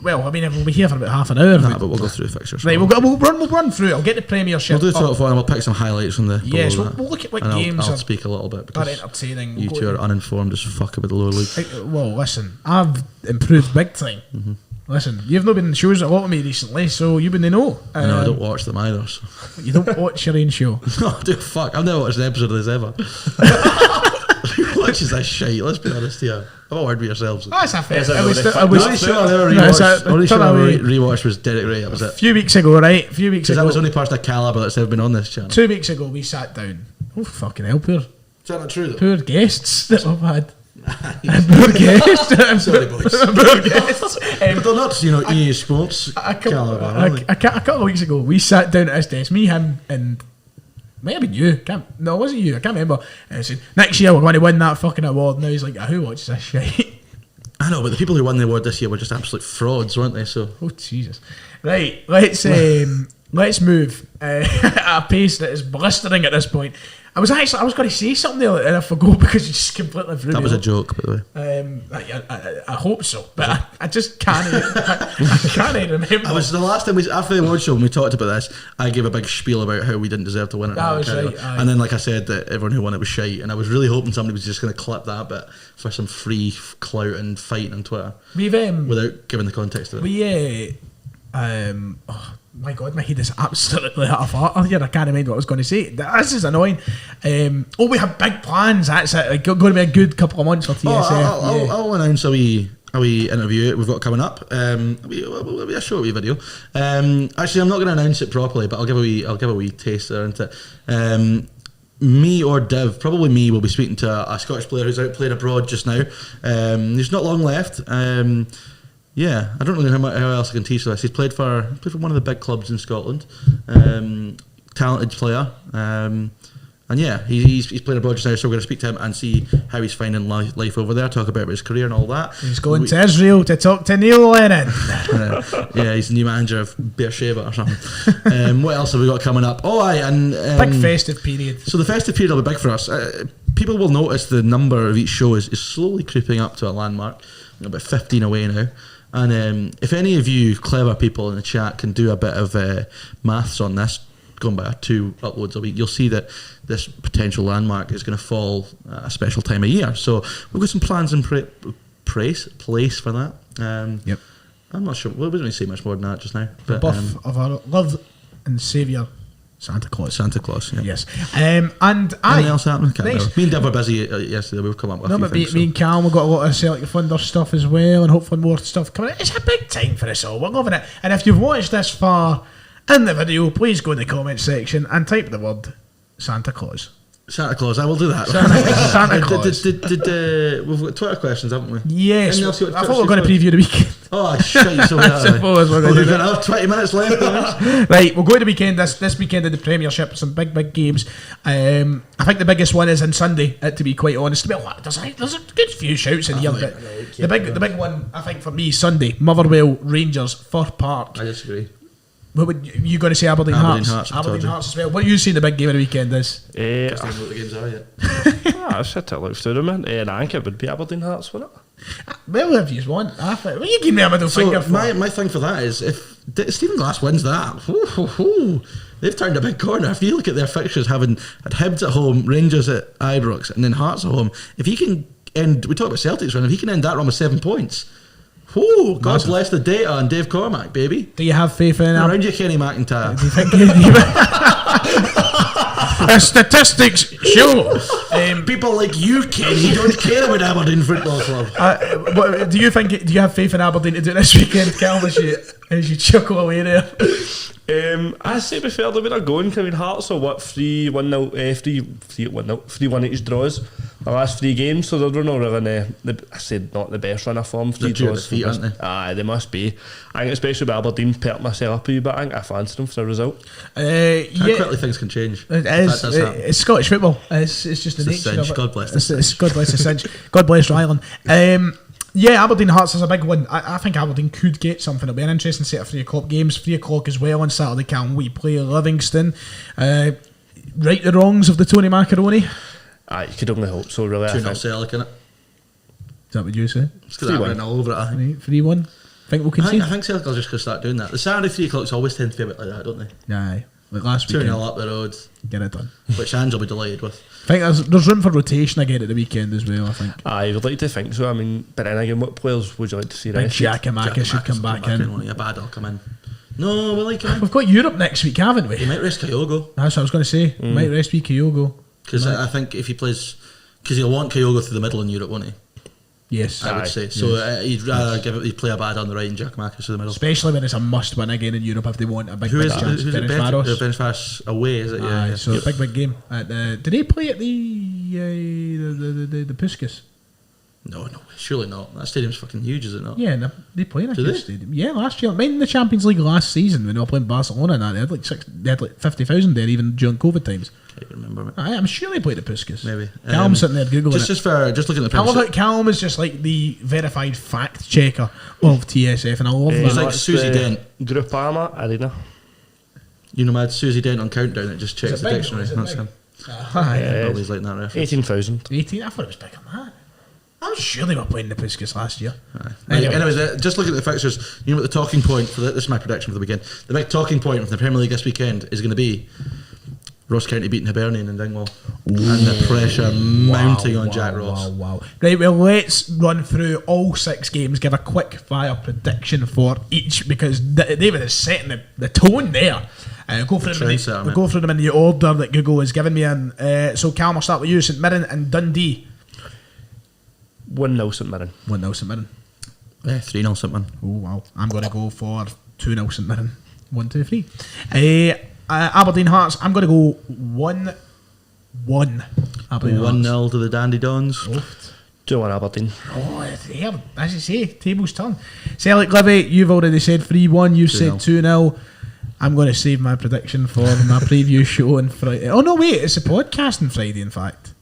Well, I mean, we'll be here for about half an hour. Nah, but we'll go through the fixtures. Right, we'll run through it. I'll get the Premiership. We'll do top four and we'll pick some highlights from the. Yes, below that. we'll look at what And games I'll are speak a little bit are because entertaining. you two are uninformed as fuck about the lower league. Well, listen, I've improved big time. Mm-hmm. Listen, you've not been in shows a lot of me recently, so you wouldn't know. No, I don't watch them either. So. You don't watch your own show. No, dude, fuck. I've never watched an episode of this ever. Who watches that shit? Let's be honest here. Have a word with yourselves. That's a fair. Yes, I I know, was, they I was, The only show I ever No, it's rewatched, a- the only show turn I ever away. rewatched was Derek Ray. That was a it. few weeks ago, right? A few weeks Because ago. that was the only person of calibre that's ever been on this channel. 2 weeks ago, we sat down. Oh, fucking hell, Is that not true though? poor guests that we've had. Poor guests. Sorry, boys. Poor guests. But they're not, EA Sports calibre, are they? A couple of weeks ago, we sat down at his desk, me, him, and maybe you. No, it wasn't you. I can't remember. And I said, next year we're going to win that fucking award. Now he's like, who watches this shit? I know, but the people who won the award this year were just absolute frauds, weren't they? So Oh, Jesus. Right, let's move at a pace that is blistering at this point. I was going to say something there and I forgot because you just completely threw that me was a off. joke, by the way. I hope so, but I just can't. I can't remember. I was the last time after the award show when we talked about this, I gave a big spiel about how we didn't deserve to win it. That was and right, aye. And then, like I said, that everyone who won it was shite, and I was really hoping somebody was just going to clip that bit for some free clout and fighting on Twitter We've without giving the context of it. oh my god, my head is absolutely out of order here. I can't remember what I was going to say. This is annoying. We have big plans. That's it. Like, going to be a good couple of months for TSF. I'll announce a wee interview we've got coming up. A short wee video. Actually, I'm not going to announce it properly, but I'll give a wee taster into it. Me or Div, probably me, will be speaking to a Scottish player who's out playing abroad just now. There's not long left. Yeah, I don't really know how else I can teach this. He's played for one of the big clubs in Scotland. Talented player. And yeah, he's playing abroad just now, so we're going to speak to him and see how he's finding life over there, talk about his career and all that. He's going to Israel to talk to Neil Lennon. Yeah, he's the new manager of Beersheba or something. What else have we got coming up? Oh, aye, and Big festive period. so the festive period will be big for us. People will notice the number of each show is slowly creeping up to a landmark. We're about 15 away now. And if any of you clever people in the chat can do a bit of maths on this, going by 2 uploads a week, you'll see that this potential landmark is going to fall at a special time of year. So we've got some plans in place for that. Yep. I'm not sure. We don't need to say much more than that just now. The But, birth of our love and saviour, Santa Claus. Santa Claus, yeah. Yes. And Anything else happening? Can't Next. remember. Me and Deb were busy yesterday. We've come up with No, a few but me things. and Calum, we've got a lot of Celtic Thunder stuff as well, and hopefully more stuff coming out. It's a big time for us all. We're loving it. And if you've watched this far in the video, please go in the comments section and type the word Santa Claus. Santa Claus, I will do that. Santa Claus. We've got Twitter questions, haven't we? Yes. Anything else you I want to thought we were touch going to before- preview the weekend. Oh, shit, so I suppose we're going to we've do got that. another 20 minutes left. guys. Right, we'll go to the weekend. This weekend in the Premiership, some big games. I think the biggest one is on Sunday. To be quite honest, well, there's a good few shouts in here, but the big one I think for me Sunday, Motherwell Rangers Firth Park. I disagree. What would you going to say? Aberdeen Hearts. Hearts, I've told Aberdeen you. Hearts as well. What you seen the big game of the weekend is? I don't know what the games are yet. I sit to look through them, man. And I think it would be Aberdeen Hearts, wouldn't it? Well, if you want, what you give me a middle finger So for? my thing for that is if Stephen Glass wins that, they've turned a big corner. If you look at their fixtures, having had Hibs at home, Rangers at Ibrox, and then Hearts at home, if he can end, we talk about Celtic's run, if he can end that run with 7 points, God Massive. bless the data and Dave Cormack, baby. Do you have faith in him? Around you, Kenny McIntyre. The statistics show. People like you, Kenny, don't care about Aberdeen Football Club. Do you you have faith in Aberdeen to do this weekend, Calum, as you chuckle away there? I say be fair, the way they're going, I mean, Hearts are what, 3-1-0, 3-1 each draws the last 3 games, so they're not really I said not the best run of form. 3 They're due at draws, defeat, aren't they? Aye, they must be. I think especially with Aberdeen, perked myself up a wee bit. I think I fancy them for the result. How Yeah, quickly things can change. it is. That does happen. It's Scottish football. It's just the It's a nature of cinch. it. God bless God bless the cinch. God bless Ryland. Yeah, Aberdeen Hearts is a big one. I think Aberdeen could get something. It'll be an interesting set of 3 o'clock games. 3 o'clock as well on Saturday. Can we play Livingston? Right the wrongs of the Tony Macaroni. Aye, you could only hope so, really. I 2-0 think. Celtic, innit? Is that what you say? It's 'cause I'm 3-1. running all over it, I think. 3-1. Think we'll concede? I think Celtic are just going to start doing that. The Saturday 3 o'clocks always tend to be a bit like that, don't they? Aye. Like last 2-0 weekend. up the road, Get it done. which Ange will be delighted with. I think there's room for rotation again at the weekend as well, I think. I would like to think so. I mean, but then again, what players would you like to see Big rested? Giacomacca should come back in. Won't he? A bad will come in. No, we like him in. We've got Europe next week, haven't we? He might risk Kyogo. That's what I was going to say. Might rest be Kyogo. Because I think if he plays... Because he'll want Kyogo through the middle in Europe, won't he? Yes. I would say. So he'd rather he'd play a bad on the right and Giacomacca through the middle. Especially when it's a must win again in Europe if they want a big Who's chance. it? Ferencváros. Ferencváros away, is it? Yeah. Aye, so big game. At the, did they play at the Puskas? No, surely not. That stadium's fucking huge, is it not? Yeah, no, they play in a Do huge they? stadium. Yeah, last year. In the Champions League last season when they were playing Barcelona and that, they had like 50,000 there even during COVID times. Can't remember. Mate. Aye, I'm sure they played at Puskas. Maybe. Calum's sitting there googling it. Just looking at the I love Premiership. it. Calum is just like the verified fact checker of TSF, and I love He's that. like Susie Dent. Groupama Arena. You know, mad Susie Dent on Countdown. It just checks Is it the big, dictionary. though? Is it That's big? him. Aye. Yeah, Always like that reference. 18,000. 18. I thought it was bigger than that. I'm sure they were playing the Puskas last year. Anyways, just looking at the fixtures, you know what the talking point for this is my prediction for the weekend. The big talking point of the Premier League this weekend is going to be Ross County beating Hibernian and Dingwall, and the pressure mounting on Jack Ross. Wow. Right, well, let's run through all 6 games, give a quick fire prediction for each, because David is setting the tone there. Go through we'll go through them in the order that Google has given me in. So, Calum, I'll start with you. St Mirren and Dundee. 1-0 St Mirren. 1-0 St Mirren. 3-0 something. Oh, wow. I'm going to go for 2-0 St Mirren. 1, 2, 3. Aberdeen Hearts, I'm going to go 1-1. Aberdeen 1-0 to the Dandy Dons. 2-1 Aberdeen. Oh, yeah, as you say, tables turn. Celtic Livy, you've already said 3-1. You've said 2-0. I'm going to save my prediction for my preview show on Friday. Oh, no, wait, it's a podcast on Friday, in fact.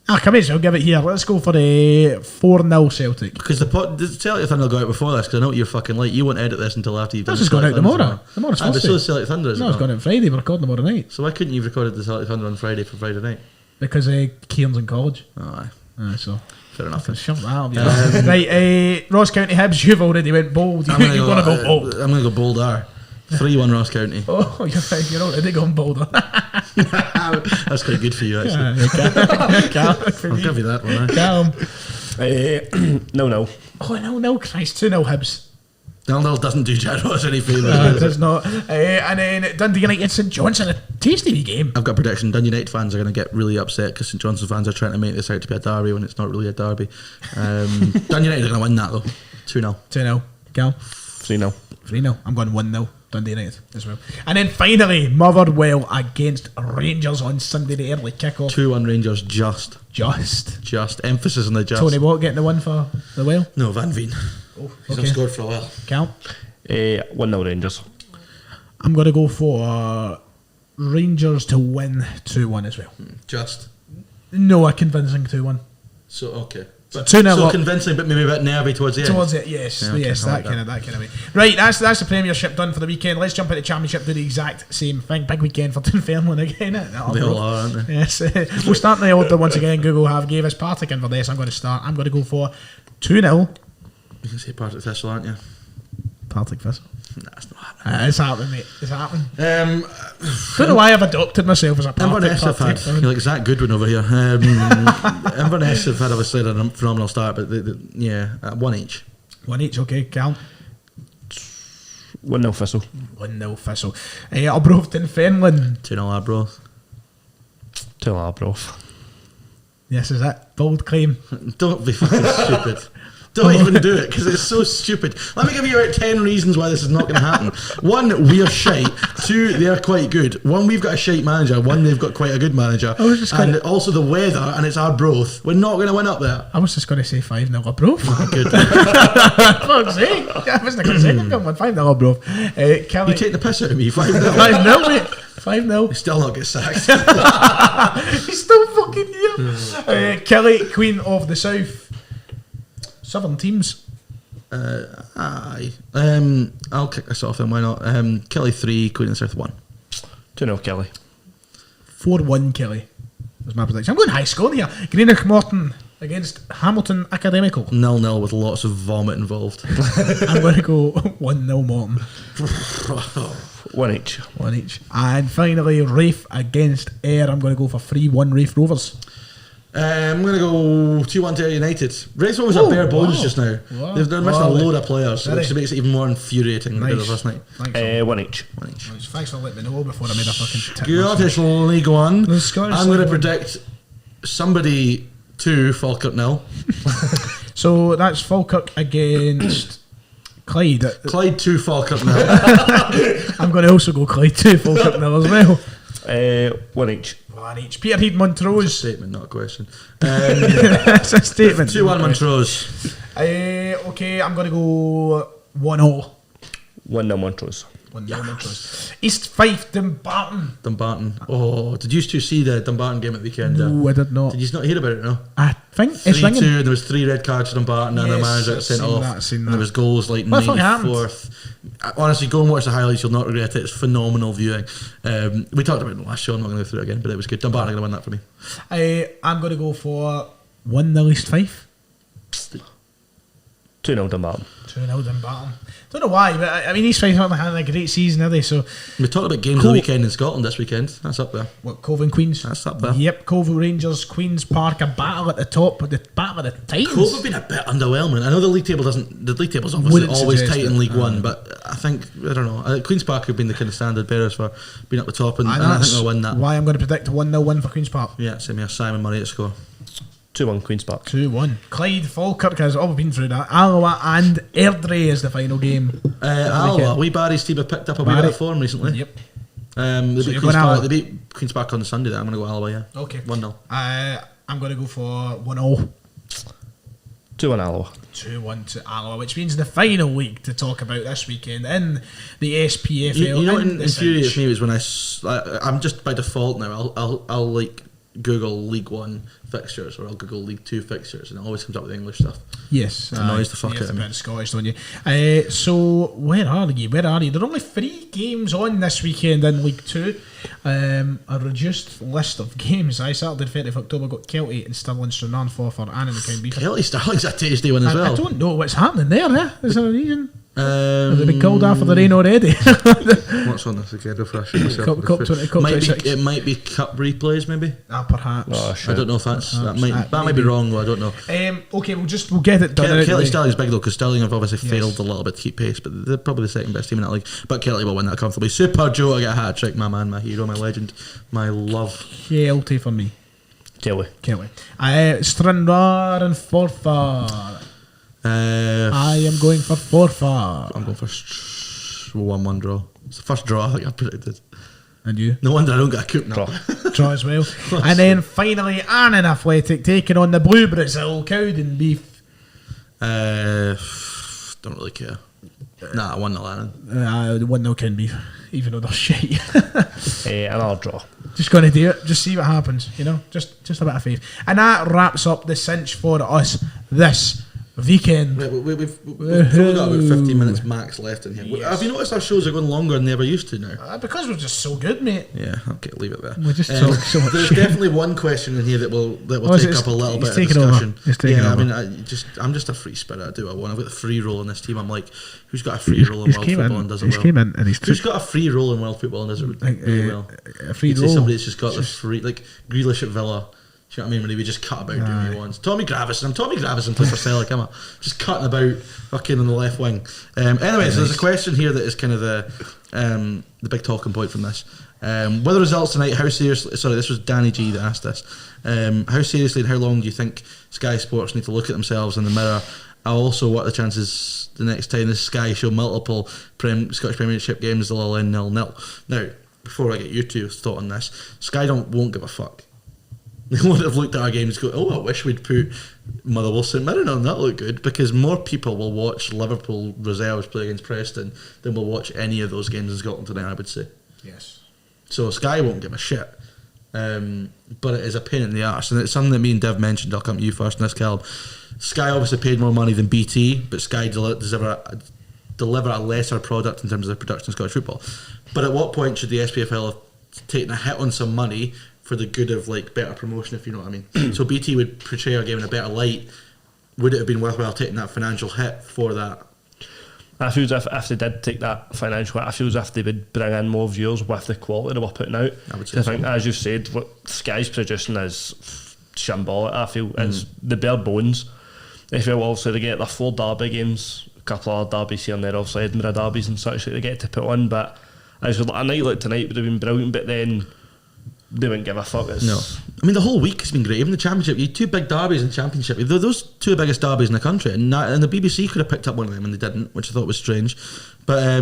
Come on, so I'll give it here. Let's go for a 4-0 Celtic. Because the Celtic Thunder will go out before this, because I know what you're fucking like. You won't edit this until after you've done This is going out tomorrow. Tomorrow's but Thursday. so is Celtic Thunder, is No, it it's not? going out on Friday. We're recording tomorrow night. So why couldn't you have recorded the Celtic Thunder on Friday for Friday night? Because Kieran's in college. Oh, aye. So Fair enough. shove that up, yeah. Right, Ross County Hibs, you've already went bold. You're going to go bold. I'm going to go bold. 3-1 Ross County. Oh, you're already going bolder. That's quite good for you, actually. Calum, I'll give you that one. Calum. No. Oh, no, Christ. 2-0 Hibs. Nil doesn't do Jack Ross any It favours. does not. And then Dundee United, St Johnstone, a tasty wee game. I've got a prediction. Dundee United fans are going to get really upset because St Johnstone fans are trying to make this out to be a derby when it's not really a derby. Dundee United are going to win that, though. 2-0. 2-0. Cal? 3-0. 3-0. I'm going 1-0. Dundee United as well. And then finally, Motherwell against Rangers on Sunday, the early kickoff. 2-1 Rangers, just. Emphasis on the just. Tony Watt getting the win for the Well? No, Van Veen. Oh, He's okay. not scored for a while. Cal? 1-0 Rangers. I'm going to go for Rangers to win 2-1 as well. Just. No, a convincing 2-1. So, okay. So 2-0 So up. convincing, but maybe a bit nervy towards the end. Towards it, yes, Yeah, okay, yes, I like that kind of way. Right, that's the Premiership done for the weekend. Let's jump into Championship, do the exact same thing. Big weekend for Dunfermline again. They all are, aren't they? Yes, we'll start in the order once again. Google have gave us Partick in for this. I'm going to start. I'm going to go for 2-0. You can say Partick Thistle, aren't you? Partick Thistle. Nah, it's not happening. It's happening, mate. It's happening. Don't know why I've adopted myself as a Partick. Inverness have had, fan. you're like Zach Goodwin over here. Inverness have had obviously a phenomenal start, but one each. 1 each, okay, Cal. 1-0 Thistle. 1-0 Thistle. Arbroath Dunfermline. 2-0 Arbroath. 2-0 Arbroath. Yes, is that bold claim? Don't be fucking stupid. Don't even do it because it's so stupid. Let me give you about 10 reasons why this is not going to happen. 1, we're shite. 2, they're quite good. 1, we've got a shite manager. 1, they've got quite a good manager. And also the weather, and it's Arbroath. We're not going to win up there. I was just going to say 5-0 Arbroath. Good. Fuck's sake. I wasn't going to say anything. 5-0 Arbroath. Kelly. You take the piss out of me. 5-0. 5-0, mate. 5-0. Still not get sacked. He's still fucking here. Kelly, Queen of the South. Southern teams. Aye. I'll kick this off then, why not? Kelly 3, Queen of the South 1. 2-0 Kelly. 4-1 Kelly. That's my prediction. I'm going high scoring here. Greenock Morton. against Hamilton Academical. 0-0 with lots of vomit involved. I'm going to go 1-0 Morton. 1 each. 1 each. And finally, Rafe against Ayr. I'm going to go for 3-1 Rafe Rovers. I'm going to go 2-1 to Ayr United. Race was a bare bones just now. Wow. They're missing a load of players, Very. which makes it even more infuriating than it Nice. was last night. Thanks, 1 each. Thanks for letting me know before I made a fucking tip. Scottish League One. The Scottish I'm going to League One. predict somebody 2, Falkirk 0. So that's Falkirk against Clyde. Clyde 2, Falkirk 0. I'm going to also go Clyde 2 Falkirk now as well. 1 each. 1 each. Peterhead Montrose. Statement, not a question. That's a statement. 2-1 Montrose. Okay, I'm going to go 1-0. 1-0 Montrose. 1-0 Montrose. East Fife Dumbarton. Dumbarton. Oh, did you two see the Dumbarton game at the weekend? No, I did not. Did you not hear about it? No. I think it's ringing. 3-2. There was 3 red cards for Dumbarton and a Yes, manager I've got sent seen off. that, I've seen and that. there was goals like What the fuck happened? 94th. Honestly, go and watch the highlights. You'll not regret it. It's phenomenal viewing. We talked about it in the last show. I'm not going to go through it again, but it was good. Dumbarton are going to win that for me. I'm going to go for 1-0 East Fife. 2-0 Dumbarton. 2-0 Dumbarton. Don't know why, but I mean, East Fife haven't had a great season, have they? So, We talked about games of the weekend in Scotland this weekend. That's up there. what, Cove and Queens? That's up there. Yep, Cove Rangers, Queens Park, a battle at the top, but the battle at the Titans. Cove have been a bit underwhelming. I know the league table's obviously Wouldn't always suggest tight it. in League One, but I think, I don't know, Queen's Park have been the kind of standard bearers for being up the top, and I think that's they'll win that. why I'm going to predict a 1-0 win for Queens Park. Yeah, same here. Simon Murray to score. 2-1 Queen's Park. 2-1. Clyde, Falkirk has all been through that. Alloa and Airdrie is the final game. Alloa, wee Barry's team have picked up a wee bit of form recently. Yep. They So beat you're Queen's going Park. Alloa? They beat Queen's Park on the Sunday. I'm going to go Alloa, yeah. Okay. 1-0. I'm going to go for 1-0. 2-1 Alloa. 2-1 to Alloa, which means the final week to talk about this weekend in the SPFL. You know what in the infuriates Cinch. me was when I'm just by default now. I'll like Google League One fixtures or I'll Google League Two fixtures, and it always comes up with English stuff. Yes, annoys the fuck yes, out of me. a bit Scottish, don't you? So where are you? There are only 3 games on this weekend in League Two. A reduced list of games. Saturday 30th October got Kelty and Stirling Stranraer for and in the County Beef. Kelty Stirling's a tasty one as well. I don't know what's happening there. Is there a reason? Have they Um, been called after the rain already? What's on this again? Myself Cup- Cup 20, Cup might 26. be, it might be cup replays, maybe. Perhaps. Oh, I shit. don't know if that's that Perhaps. might be wrong though. I don't know. Okay, we'll get it done. out of the Kelty way. Stirling's big though, because Stirling have obviously Yes. failed a little bit to keep pace, but they're probably the second best team in that league. But Kelty will win that comfortably. Super Joe to get a hat trick, my man, my hero, my legend, my love. Kelty for me. Kelly. Stranraer and Forfar. I am going for Forfar. I'm going for 1-1 draw. It's the first draw I think I predicted. And you? No wonder I don't get a coup now. Draw as well. And then finally, Annan Athletic taking on the Blue Brazil Cowden Beef. Don't really care. Nah, 1-0 Annan. 1-0 Cowden Beef, even though they're shit. And I'll draw. Just going to do it. Just see what happens. Just a bit of faith. And that wraps up the cinch for us this weekend. We've probably got about 15 minutes max left in here. Yes. Have you noticed our shows are going longer than they ever used to now? Because we're just so good, mate. Yeah, okay, leave it there. We just talk so much There's shit. definitely one question in here that will Oh, is take it- up a little he's bit of taking over. discussion. He's taking Yeah, over. I mean, I'm just a free spirit. I do what I want. I've got the free roll in this team. I'm like, who's got a free roll in He's world came football in. and does it He's well? came in and he's Who's got a free roll in world football and does it really well? a free You'd say roll. somebody that's just got the free, like Grealish at Villa. Do you know what I mean? When he would just cut about doing what he wants. Tommy Gravison plays for Celtic. I'm just cutting about fucking on the left wing. Anyway, so there's a question here that is kind of the big talking point from this. With the results tonight, how seriously? Sorry, this was Danny G that asked this. How seriously and how long do you think Sky Sports need to look at themselves in the mirror? Also, what are the chances the next time the Sky show multiple Scottish Premiership games they'll all end 0-0? Now, before I get you two thought on this, Sky won't give a fuck. They would have looked at our games and go, oh, I wish we'd put Motherwell St Mirren on, that looked good, because more people will watch Liverpool reserves play against Preston than will watch any of those games in Scotland tonight, I would say. Yes. So Sky won't give a shit. But it is a pain in the arse, and it's something that me and Dev mentioned. I'll come to you first in this, Calum. Sky obviously paid more money than BT, but Sky deliver a lesser product in terms of the production of Scottish football. But at what point should the SPFL have taken a hit on some money for the good of like better promotion, if you know what I mean. So BT would portray our game in a better light. Would it have been worthwhile taking that financial hit for that? I feel as if they did take that financial hit, I feel as if they would bring in more viewers with the quality they were putting out. I would say I think, as you said, what Sky's producing is shambolic. I feel it's the bare bones. I feel obviously they get their 4 derby games, a couple of derbies here and there, obviously Edinburgh derbies and such that they get to put on, but I said, like, a night like tonight would have been brilliant, but then they wouldn't give a fuck. No. I mean, the whole week has been great. Even the Championship, you had 2 big derbies in the Championship. They're those 2 biggest derbies in the country, and the BBC could have picked up one of them and they didn't, which I thought was strange. But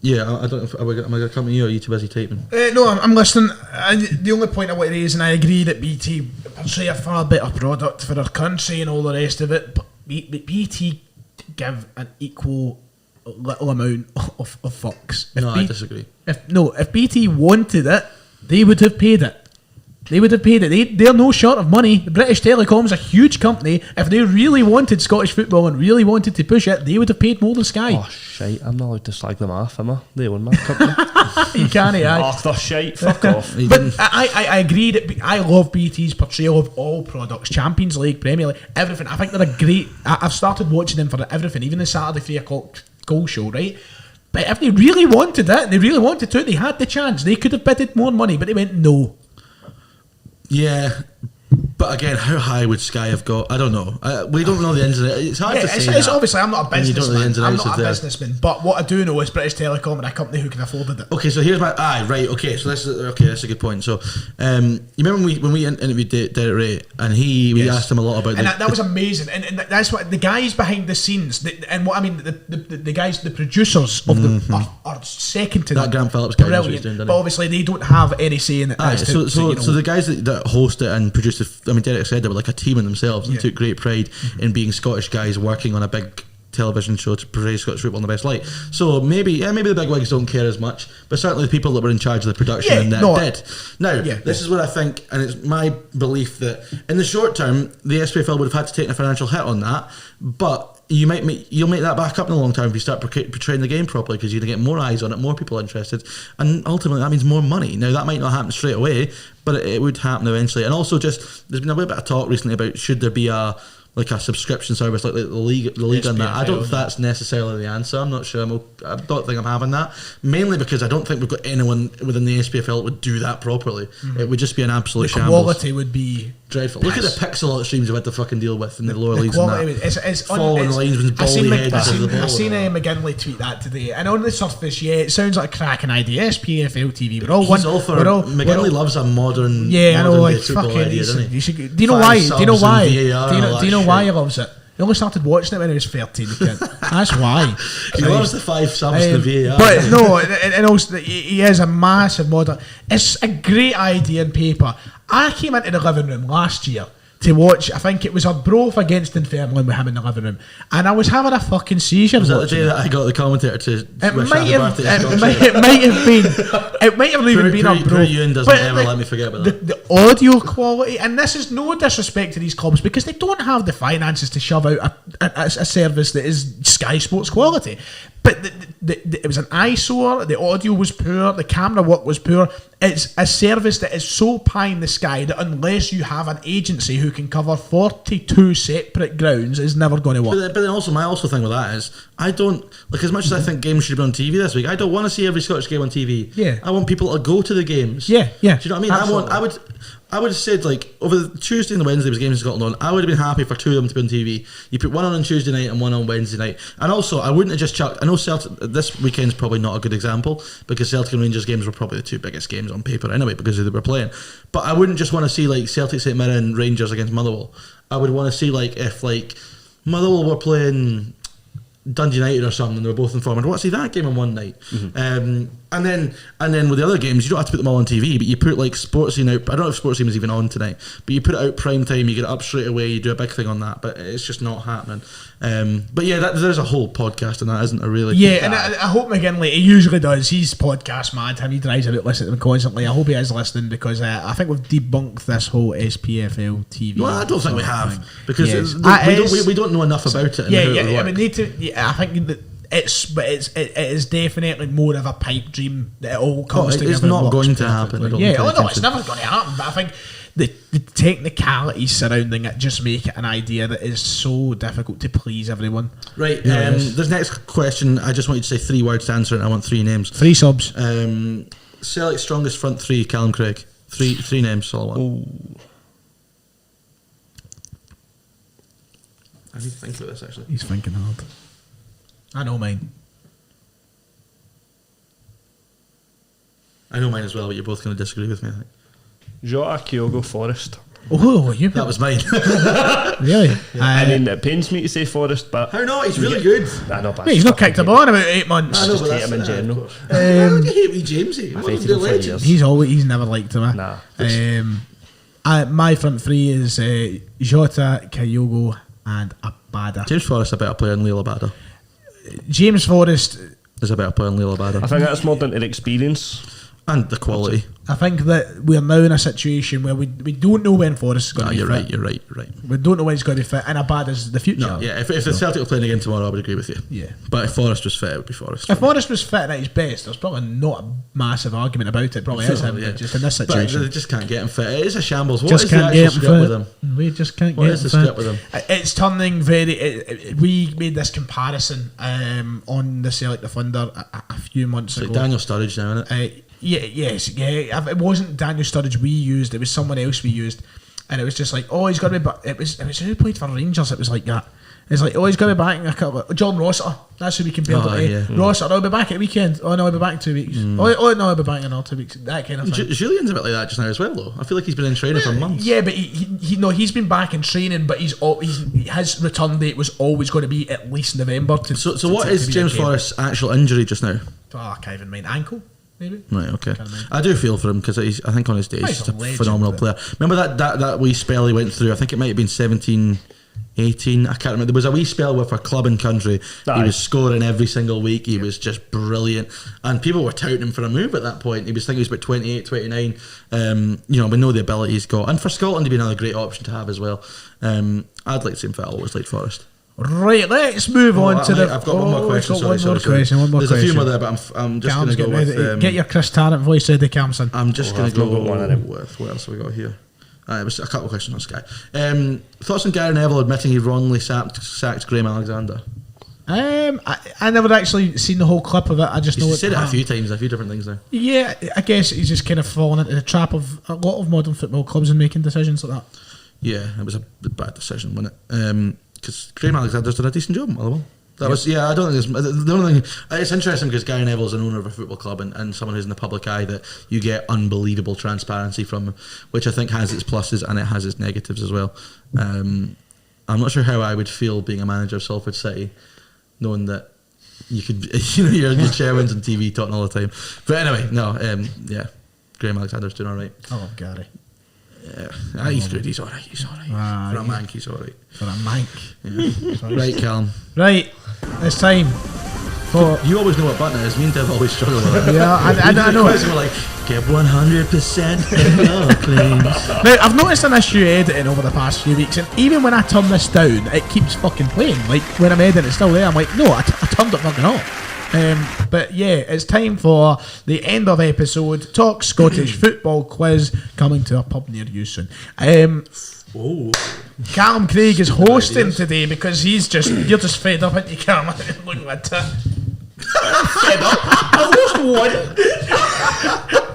yeah, I don't know if am I going to come to you or are you too busy typing? No, I'm listening. The only point I want to raise, and I agree that BT portray a far better product for our country and all the rest of it, but BT give an equal little amount of fucks. I disagree. If BT wanted it, they would have paid it. They're no short of money. The British Telecom's a huge company. If they really wanted Scottish football and really wanted to push it, they would have paid more than Sky. Oh shite, I'm not allowed to slag them off, am I? They own my company. You can't, Oh, they're shite, fuck off. But I agree that I love BT's portrayal of all products, Champions League, Premier League, everything. I think they're a great... I've started watching them for everything, even the Saturday 3 o'clock goal show, right? But if they really wanted it, they had the chance. They could have bidded more money, but they went no. Yeah, but again, how high would Sky have got? I don't know. We don't know the ins and outs. It's hard to say. It's obviously, I'm not a and you don't know the ins and businessman. outs I'm not a of businessman. But what I do know is British Telecom are a company who can afford it. Okay, so here's my right. Okay, so that's a good point. So, you remember when we interviewed Derek Ray, and we asked him a lot about, and that was amazing. And that's what the guys behind the scenes, and what I mean, the guys, the producers of the are second to that. them. Graham Phillips guy Brilliant. doing, but obviously they don't have any say in it. So the guys that host it and produce it, I mean, Derek said they were like a team in themselves and took great pride in being Scottish guys working on a big television show to portray Scottish football in the best light. So maybe the big wigs don't care as much, but certainly the people that were in charge of the production did. Now, this is what I think, and it's my belief that in the short term, the SPFL would have had to take a financial hit on that, but you'll make that back up in the long term if you start portraying the game properly, because you're going to get more eyes on it, more people interested, and ultimately that means more money. Now, that might not happen straight away, but it would happen eventually. And also, just there's been a bit of talk recently about should there be a subscription service like the league on that. I don't know if that's necessarily the answer. I'm not sure. I don't think I'm having that, mainly because I don't think we've got anyone within the SPFL that would do that properly. It would just be an absolute shambles. The quality would be dreadful. Look at the pixel art streams we've had to fucking deal with in the lower leagues. It's falling linesman's bally head. I seen McGinley tweet that today, and on the surface, it sounds like a cracking idea. SPFL TV, McGinley loves a modern. Yeah, I know. Like football fucking, idea, doesn't he? Do you know why? Do you know why? Do you know why he loves it? He only started watching it when he was 13. That's why. He loves the 5 subs to the VAR. But no, and also he is a massive modern. It's a great idea on paper. I came into the living room last year to watch, I think it was Arbroath against Dunfermline with him in the living room, and I was having a fucking seizure. Was that the day that I got the commentator to wish happy birthday to Scotland? It might have even been Arbroath. Ewan doesn't ever let me forget about that. The audio quality, and this is no disrespect to these clubs, because they don't have the finances to shove out a service that is Sky Sports quality. But it was an eyesore, the audio was poor, the camera work was poor. It's a service that is so pie in the sky that unless you have an agency who can cover 42 separate grounds, is never going to work. But then also, my thing with that is, I don't, as much as I think games should be on TV this week, I don't want to see every Scottish game on TV. Yeah. I want people to go to the games. Yeah. Do you know what I mean? Absolutely. I would have said, over the Tuesday and the Wednesday was games in Scotland on, I would have been happy for 2 of them to be on TV. You put one on Tuesday night and one on Wednesday night. And also, I wouldn't have just chucked, I know Celtic, this weekend's probably not a good example, because Celtic and Rangers games were probably the 2 biggest games on paper anyway, because they were playing. But I wouldn't just want to see, Celtic, St Mirren and Rangers against Motherwell. I would want to see, if, Motherwell were playing Dundee United or something, and they were both in form. I'd want to see that game on one night. And then with the other games, you don't have to put them all on TV, but you put Sports Scene out. I don't know if Sports Scene is even on tonight, but you put it out prime time, you get it up straight away, you do a big thing on that, but it's just not happening. But yeah, there's a whole podcast on that, isn't there, really? Yeah, and I hope McGinley, he usually does, he's podcast mad, he drives about listening to them constantly. I hope he is listening, because I think we've debunked this whole SPFL TV. Well, I don't think we have, because we we don't know enough about it. I think that it is definitely more of a pipe dream that it all comes together. It's and not works going to perfectly. happen. Yeah, no, it's never going to happen. But I think the technicalities surrounding it just make it an idea that is so difficult to please everyone. Right. Yeah, This next question, I just want you to say 3 words to answer it. I want 3 names. 3 subs. Celtic's strongest front 3, Calum, Craig. 3 names, all I want. I need to think about this actually. He's thinking hard. I know mine. I know mine as well, but you're both going to disagree with me, I think. Jota, Kyogo, Forrest. Oh, you That was mine. really? I mean, it pains me to say Forrest, but How not? He's really good. I know, but Mate, he's not kicked a ball in about 8 months. I know, just but hate that's him in general. Why would you hate me, Jamesy? What hated a him for legend. years. He's never liked him. Nah. My front 3 is Jota, Kyogo, and Abada. James Forrest is a better player than Leo Abada. James Forrest, Is a better player than Leo I Abada. think that's more down to the experience. And the quality. I think that we're now in a situation where we don't know when Forrest is going No, to be you're fit. right, you're right, you're right. We don't know when he's going to be fit, and Abada's the future. No, yeah, if the Celtic were playing again tomorrow, I would agree with you. Yeah. But if Forrest was fit, it would be Forrest. If Forrest was fit at his best, there's probably not a massive argument about it. Probably is him, Yeah. but just in this But situation. they just can't get him fit. It is a shambles. What Just is the can't actual get him script with him? fit. We just can't What get is him the script fit. with him? It's turning very. We made this comparison on the Celtic the Thunder a few months It's ago. like Daniel Sturridge now, isn't it? Yeah. It wasn't Daniel Sturridge we used; it was someone else we used, and it was just like, oh, he's got to be. But it was who played for Rangers. It was like that. It's like, oh, he's got to be back in a couple. John Rossiter. That's who we compared Oh, it to. yeah. Rossiter, I'll be back at the weekend. Oh no, I'll be back in 2 weeks. Oh no, I'll be back in another 2 weeks. That kind of thing. Julian's a bit like that just now as well, though. I feel like he's been in training for months. Yeah, but he's been back in training, but his return date was always going to be at least November. So what is James Forrest's actual injury just now? I can't even mind. Ankle, maybe. Right, okay. Can't remember. I do feel for him because I think on his day he's He's just a a legend, phenomenal but- player. Remember that wee spell he went through? I think it might have been 17, 18. I can't remember. There was a wee spell with a club and country. He Aye. was scoring every single week. He was just brilliant. And people were touting him for a move at that point. He was thinking he was about 28, 29. We know the ability he's got. And for Scotland, he'd be another great option to have as well. I'd like to see him fit. I always liked Forrest. Right, let's move on to the. I've got one more question. One more question. There's a few more there, but I'm just going Calum's to go getting ready. with. Get your Chris Tarrant voice ready, Camson. I'm just going I've to not got go one of them. with what else have we got here? It was a couple of questions on Sky. Thoughts on Gary Neville admitting he wrongly sacked Graham Alexander? I never actually seen the whole clip of it. I just know He's said it a happened. few times, a few different things now. Yeah, I guess he's just kind of fallen into the trap of a lot of modern football clubs and making decisions like that. Yeah, it was a bad decision, wasn't it? Because Graham Alexander's done a decent job, Motherwell. That was, yeah, I don't think there's, the only thing, it's interesting because Gary Neville's an owner of a football club and someone who's in the public eye that you get unbelievable transparency from, which I think has its pluses and it has its negatives as well. I'm not sure how I would feel being a manager of Salford City, knowing that you could, your chairman's on TV talking all the time. But anyway, no, yeah, Graham Alexander's doing all right. I love Gary. Yeah, he's good. He's all right. He's all right. For a mank, he's all right. For a mank. Yeah. Right, Calum. Right, it's time for. You always know what button it is. Me and Dev always struggle with it. Yeah, I know. We're like, get 100% in your claims. Now, I've noticed an issue editing over the past few weeks, and even when I turn this down, it keeps fucking playing. Like, when I'm editing, it's still there. I'm like, no, I turned it fucking off. But yeah, it's time for the end of episode Talk Scottish Football quiz coming to a pub near you soon. Calum Craig is hosting today because you're just fed up, aren't you, Calum? Look at that. Fed up. I've lost one.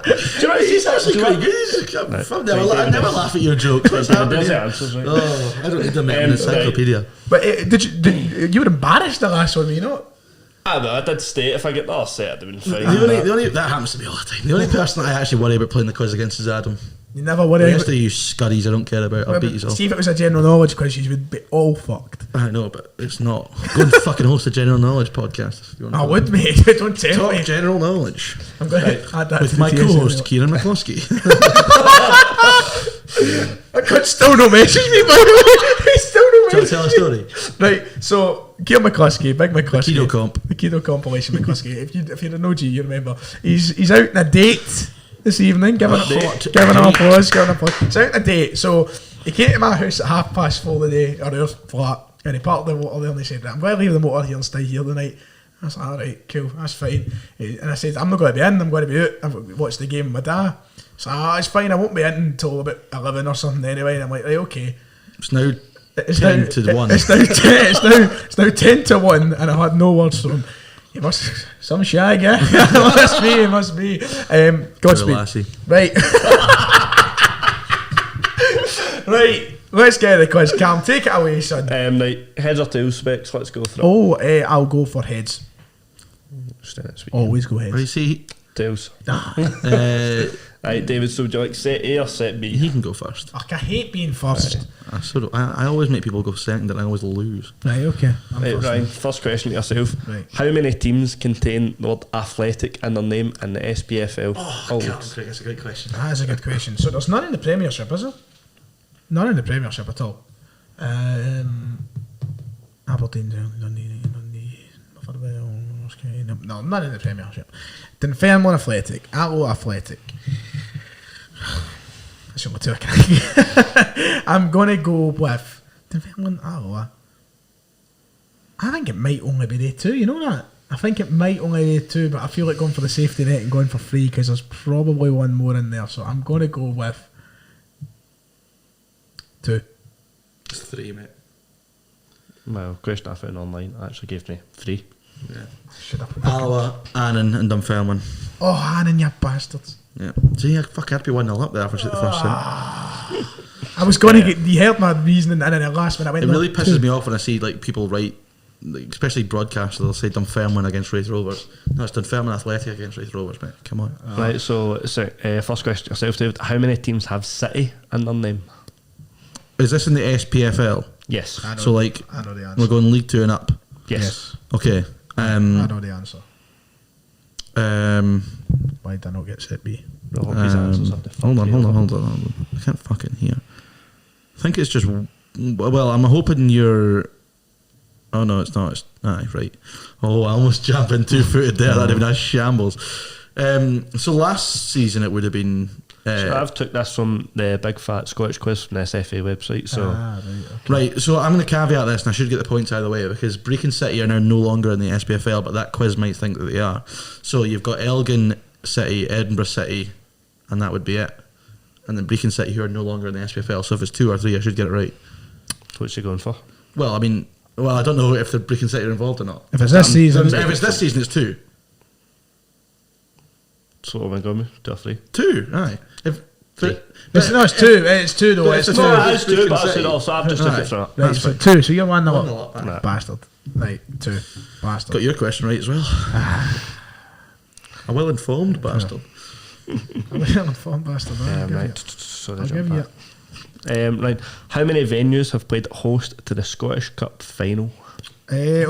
Do you know, he's actually quite good. I never laugh at your jokes. What's happening? There's the answers, right? Oh, I don't need them in an encyclopedia. But you were embarrassed the last one, were you not? I know, I did state if I get that set, I'd have been fine. The only that happens to me all the time. The only person that I actually worry about playing the quiz against is Adam. You never worry The about rest of you scuddies I don't care about. I'll beat you all. See, if it was a general knowledge quiz, you would be all fucked. I know, but it's not. Go and fucking host a general knowledge podcast. If you want I to. would, mate. Don't tell Talk me. general knowledge I'm going to add that with to my the TSA. co-host Kieran McCloskey. I could still no message me, by the way. He still no Shall I message tell a me. story? Right, so Kieran McCluskey, big McCluskey, Keto comp. the Keto compilation McCluskey. If you're an OG, you remember he's out on a date this evening. Give him an applause. He's out on a date. So he came to my house at 4:30 today, or our flat, and he parked the motor there and he said, "I'm going to leave the motor here and stay here tonight." I was like, alright, cool, that's fine. And I said, I'm not going to be in, I'm going to be out. I've watched the game with my dad. So it's fine, I won't be in until about 11 or something anyway. And I'm like, right, okay. It's now It's 10 now, to 1. It's now 10 to 1, and I had no words from him. He must some shag, yeah. It must be. Godspeed. Lassie. Right. Right. Let's get the quiz. Calum, take it away, son. Right, heads or tails, Specs. Let's go through. I'll go for heads. Always go heads. Right, see, Tails. uh, Right, David. So would you like set A or set B? he can go first. I hate being first. I always make people go second and I always lose. Right, okay. Right, Ryan. First question to yourself. Right. How many teams contain the word athletic in their name in the SPFL? Oh, Craig, that's a great question. That is a good question. So there's none in the Premiership, is there? None in the Premiership at all. Aberdeen, Dundee, Motherwell, no, none in the Premiership. Dunfermline Athletic, Allo Athletic. That's the only two I can. I'm going to go with Dunfermline, Allo. I think it might only be they two, you know that? I think it might only be two, but I feel like going for the safety net and going for free because there's probably one more in there. So I'm going to go with 2. It's 3, mate. Well, question I found online actually gave me 3. Yeah. Should have. Alloa, Annan, and Dunfermline. Oh, Hannon, you bastards. Yeah. See, I'd be 1-0 up there for the first time. I was going to get. You heard my reasoning, and then at last minute I went. It really no, pisses 2. me off when I see like people write, like, especially broadcasters, they'll say Dunfermline against Wraith Rovers. No, it's Dunfermline Athletic against Wraith Rovers, mate. Come on. Right, so first question yourself, David. How many teams have City in their name? Is this in the SPFL? Yes. I know, So like, I know the answer. we're going League 2 and up. Yes. Okay. I know the answer. Why did I not get set B? No, hope his answers have the fuck hold on. here. I can't fucking hear. I think it's just. Well, I'm hoping you're. Oh no, it's not. It's right. Oh, I almost jumped in 2-footed there. That'd have been a shambles. So last season it would have been. So I've took this from the Big Fat Scottish Quiz from the SFA website. So Right, okay. Right, so I'm going to caveat this, and I should get the points out of the way, because Brecon City are now no longer in the SPFL, but that quiz might think that they are. So you've got Elgin City, Edinburgh City, and that would be it. And then Brecon City, who are no longer in the SPFL. So if it's 2 or 3, I should get it right. what's she going for? Well, I mean, I don't know if the Brecon City are involved or not. If it's this season, If it's this season, it's 2. So what am I going with? 2 or 3? 2, aye. If it's 2. It's 2 though. But It's if 2. it's No, Brecon it's 2, but I City. said also I've just took it from it. Right, so 2. So you're 1-0 1-0 up. up, Nah. Bastard. Right, 2. Bastard. Got your question right as well. A well-informed bastard. I'm an informed bastard. I'll give Right. you- Sorry, I'll give you. Right. How many venues have played host to the Scottish Cup final? Okay.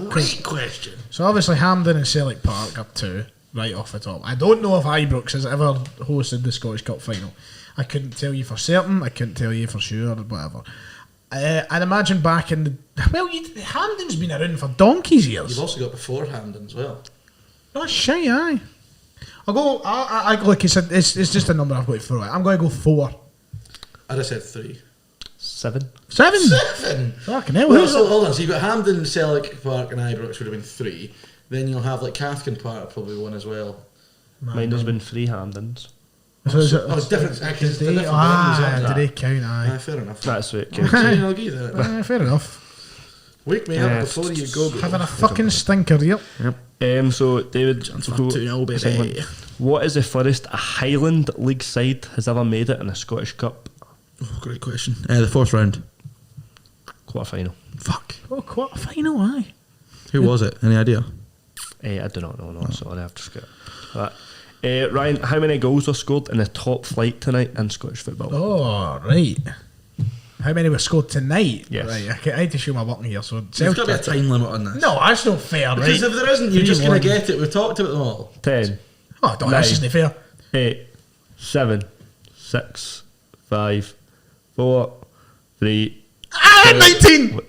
Great question. So obviously Hampden and Celtic Park are 2, right off the top. I don't know if Ibrox has ever hosted the Scottish Cup final. I couldn't tell you for certain. I couldn't tell you for sure, or whatever. I'd imagine back in the... Well, Hampden's been around for donkey's years. You've also got before Hampden as well. Oh, shit, aye. I'll go... I like you said, it's just a number I've got to throw out. I'm going to go 4. I'd have said 3. 7. 7? 7? Fucking hell. Well, who's so it? hold on. So you've got Hampden, Celtic Park, and Ibrox would have been 3. Then you'll have like Cathkin Park, probably 1 as well. Mine has been 3 Hampdens. So is it... it's different. Because it's Did different they, venues, did they count? Aye. fair enough. That's it. I'll give you that. Fair enough. Wake me up before you go. Having a fucking stinker here. So David, Johnstone 2-0, baby. second one. What is the furthest a Highland League side has ever made it in a Scottish Cup Oh, great question. The 4th round. quarter final? Fuck. Oh, quarter final, aye. Who was it? Any idea? I do not know. No, sorry, I've just got that. Ryan, how many goals were scored in the top flight tonight in Scottish football? Oh, right. How many were scored tonight? Yes. Right, I had to show my button here. So There's got to be a time limit on this. No, that's not fair, right? Because if there isn't, you're just going 3-1. to get it. We've talked about them all. 10, Oh, no, this isn't fair. 8, 7, 6, 5, 4, 3, 19!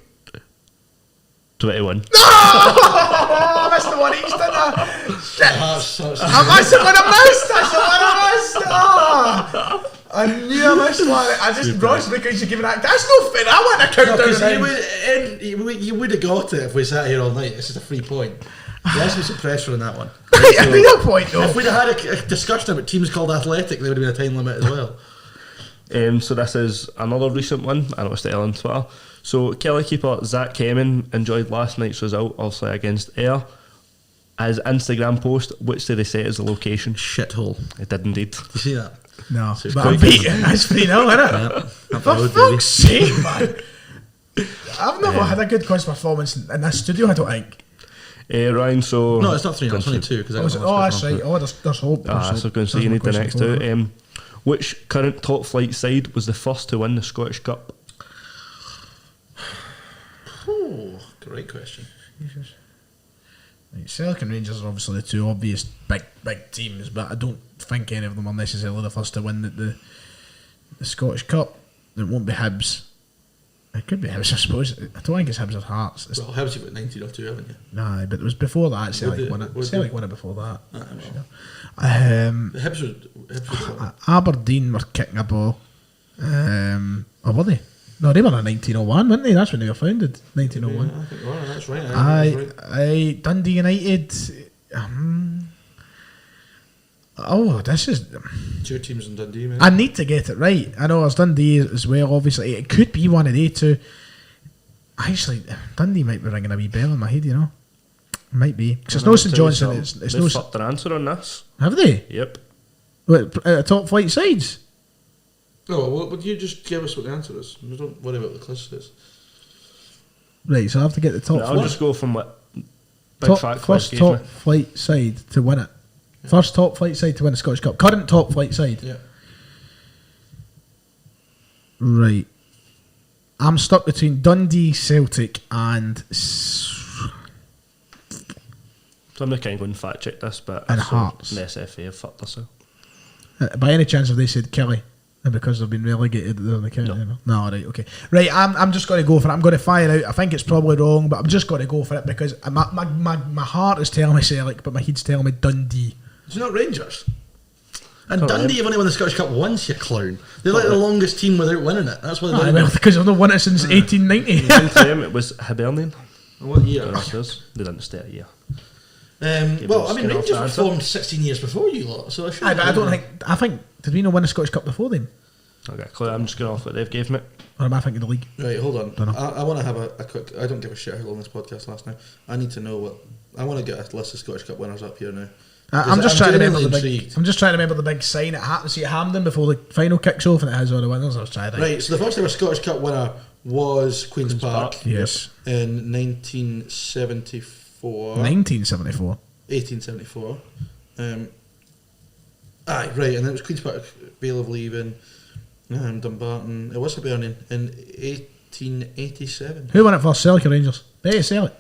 21. Oh, I missed the one each, didn't I? Shit. I missed the one I missed. That's the one I missed. Oh, I knew I missed one. I just rushed because you gave that. That's no fair. I want to count down the You would have got it if we sat here all night. It's just a free point. There's some pressure on that one. I mean, a point though. If we'd have had a discussion about teams called Athletic, there would have been a time limit as well. So this is another recent one. I noticed it on Twitter. So Kelly keeper Zach Kemen enjoyed last night's result, also against Ayr. His Instagram post, which did they say is the location? Shithole. It did indeed. You see that? No, So it's but quite I'm beating. That's 3-0, innit? Yeah. For fuck's sake, man. I've never had a good quiz performance in this studio, I don't think. Ryan, so... No, it's not 3-0, it's only 2. Oh, that's right. Oh, there's hope. So I was going to say you need the next two. Which current top flight side was the first to win the Scottish Cup? Oh, great question. Right, Celtic and Rangers are obviously the two obvious big teams, but I don't think any of them are necessarily the first to win the Scottish Cup. It won't be Hibs. It could be Hibs, I suppose. I don't think it's Hibs or Hearts. Well, Hibs, you've got 1902, haven't you? Nah, but it was before that. Celtic won it. Celtic won it before that. The Hibs were Aberdeen were kicking a ball. Or were they? No, they were in 1901, weren't they? That's when they were founded. 1901. I think, oh, that's right. Aye, Dundee United. This is. 2 teams in Dundee, man. I need to get it right. I know there's Dundee as well, obviously. It could be one of they two. Actually, Dundee might be ringing a wee bell in my head, you know. Might be. Because it's no St Johnstone. It's no. fucked their answer on this. Have they? Yep. What, top flight sides? No, well, would you just give us what the answer is? Don't worry about the quiz is. Right, so I have to get the top I'll flight. just go from what Big Fat Quiz First gave top me. flight side to win it. Yeah. First top flight side to win the Scottish Cup. Current top flight side. Yeah. Right. I'm stuck between Dundee, Celtic, and So I'm not kind of going to fact check this, but And so Hearts. the SFA have fucked us out. by any chance have they said Kelly? And because they've been relegated, they're the count. No. No, right, okay. Right, I'm just going to go for it. I'm going to fire out. I think it's probably wrong, but I'm just going to go for it because my heart is telling me Celtic, but my head's telling me Dundee. It's not Rangers. And Can't Dundee have only won the Scottish Cup once, you clown. They're like the longest team without winning it. That's why they're Well, because they've not won it since 1890. One time it was Hibernian. What year? They didn't stay a year. Well, I mean, Skin off Rangers the were answer. formed 16 years before you lot, so I should. Aye, but I think did we not win the Scottish Cup before then? Okay, Claire, I'm just going off what they've gave me. Or am I thinking the league? Right, hold on. Dunno. I want to have a quick. I don't give a shit how long this podcast lasts now. I need to know what. I want to get a list of Scottish Cup winners up here now. I'm just trying to remember the genuinely big. intrigued. I'm just trying to remember the big sign. It happens at Hamden before the final kicks off, and it has all the winners. I was trying to. Right, so the first ever Scottish Cup winner was Queen's Park Yes. in 1974. 1974. 1874. Aye, right, and then it was Queen's Park, Vale of Leven, Dumbarton. It was Hibernian in 1887. Who won it first? Celtic or Rangers? Hey, Celtic.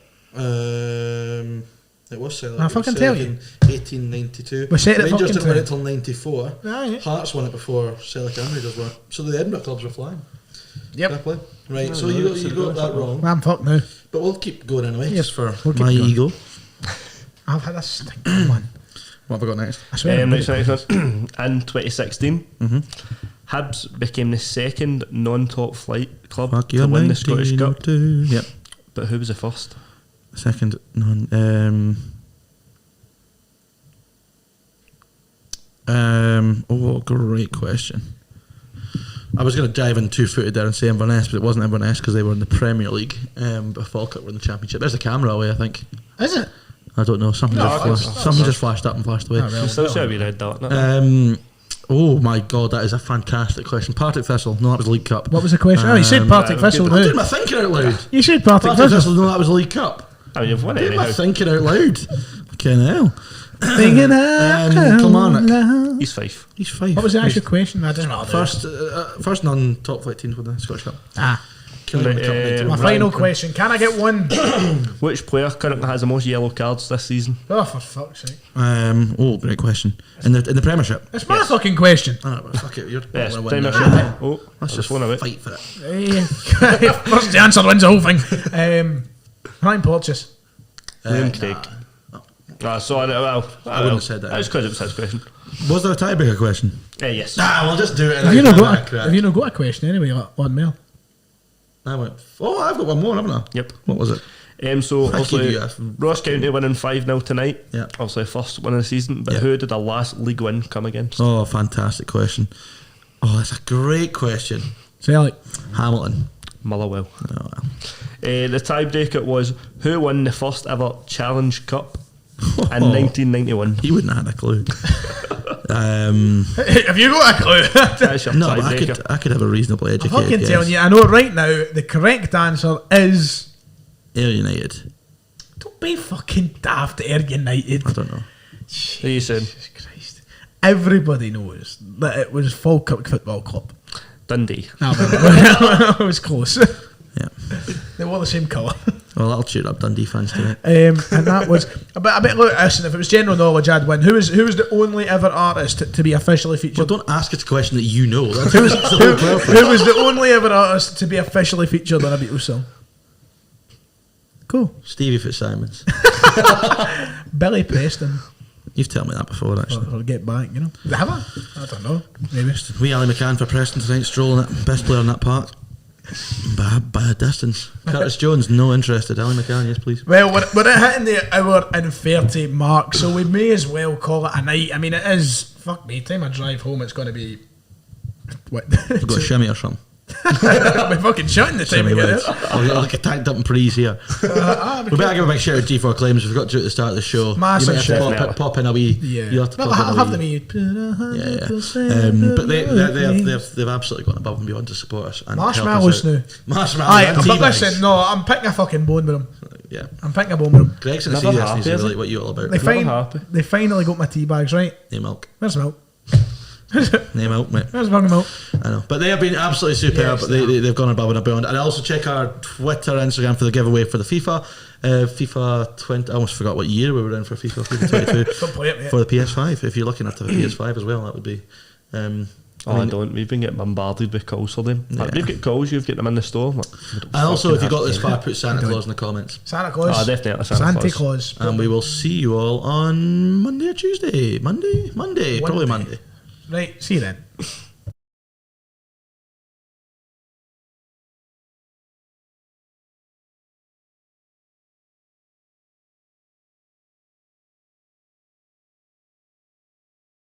It was Celtic. I It was fucking Celtic tell you. in 1892. We said it Rangers fucking didn't win tell it till 94. Aye. Hearts won it before Celtic and Rangers won it. So the Edinburgh clubs were flying. Fair Yep. play. Right, so you got that wrong. I'm fucked now. But we'll keep going anyway, Yes, just for we'll keep my going. ego. I've had a stinking one. What have I got next? I swear. Next one. In 2016, Hibs became the second non-top flight club to win the Scottish Cup. Yep. But who was the first? Second non. Oh, great question. I was going to dive in 2-footed there and say Inverness, but it wasn't Inverness because they were in the Premier League. But Falkirk were in the Championship. There's the camera away, I think. Is it? I don't know. Something just flashed up and flashed away. You still should have been red dot. No? Oh my god, that is a fantastic question. Partick Thistle. No, that was League Cup. What was the question? Oh, you said Partick Thistle I'm doing now. my thinking out loud. You said Partick Partick Thistle. Thistle. No, that was League Cup. I mean, you've won it Doing my anyhow. thinking out loud. Okay, now. Thinking out Kilmarnock. loud. He's 5. He's 5. What was the actual question? I doesn't matter. First non-top flight teams with the Scottish Cup. Right, My Right. final question. Can I get one? Which player currently has the most yellow cards this season? Oh, for fuck's sake. Great question. In the Premiership. It's my fucking question. Oh, well, fuck it. You're Yes, gonna win Premiership. that. Oh, Let's just one of it. fight for it. First the answer wins the whole thing. Ryan Porteous. Liam Craig. Sorry, well, I wouldn't have said that. That was because it was his question. Was there a tiebreaker question? Yes. We'll just do it. Have you not got a question anyway? Like one mail. I went. Oh, I've got one more, haven't I? Yep. What was it? So Thank you, obviously Jeff. Ross County winning 5-0 tonight. Yeah. Obviously first win of the season. But Yeah. who did the last league win come against? Oh, fantastic question. Oh, that's a great question. Celtic. Hamilton. Motherwell. Oh, well. The tiebreaker was who won the first ever Challenge Cup in 1991. He wouldn't have had a clue. Have you got a clue? That's your No, but tiebreaker. I could have a reasonably I'm educated fucking guess. telling you, I know right now the correct answer is. Ayr United. Don't be fucking daft, Ayr United. I don't know. Who you saying? Jesus Christ. Everybody knows that it was Falkirk Football Club. Dundee. It was close. Yeah. They were the same colour. Well, that'll cheer up Dundee fans tonight. And that was a bit like listen, if it was general knowledge I'd win. Who was the only ever artist to be officially Well, featured? don't ask us a question that you know. That's the whole purpose. Who was the only ever artist to be officially featured on a Beatles song? Cool. Stevie Fitzsimons. Billy Preston. You've told me that before, actually. Or Get Back, you know. Have I don't know. Maybe. We Ali McCann for Preston tonight, strolling it. Best player in that park. By a distance. Curtis Jones, no interested. Ali McCann, yes, please. Well, we're hitting the hour and 30 mark, so we may as well call it a night. I mean, it is, fuck me, time I drive home, it's going to be, what? We've got a shimmy or something. I'll be fucking shouting the time we get there. I'll get tanked up in prees here. We better give a big shout out to G4 Claims. We've got to at the start of the show. Massive you might have to shout. pop in a wee. Yeah. You have to No, pop in I'll a have wee- them. But they've absolutely gone above and beyond to support us. And Marshmallows help now. us out. Marshmallows. Aye, and but tea-bags. listen, no, I'm picking a fucking bone with them. Yeah. I'm picking a bone with them. Greg's in the Never seriousness happy, is is really he? what you all about. happy. They finally got my tea bags, right? Name milk. Where's the milk? Name milk, mate. Where's the fucking milk? I know, but they have been absolutely superb. Yes, They've gone above and beyond. And also check our Twitter, Instagram for the giveaway for the FIFA 20. I almost forgot what year we were in for FIFA 22 Don't play it, mate. for the PS5. If you're looking at the PS5 as well, that would be. I don't. We've been getting bombarded with calls for them. Yeah. We've got calls. You've got them in the store. Like, And also, if you got this far, put Santa Claus in the comments. Santa Claus. definitely Santa Claus. And we will see you all on Monday or Tuesday. Monday, probably Monday. Right, see you then.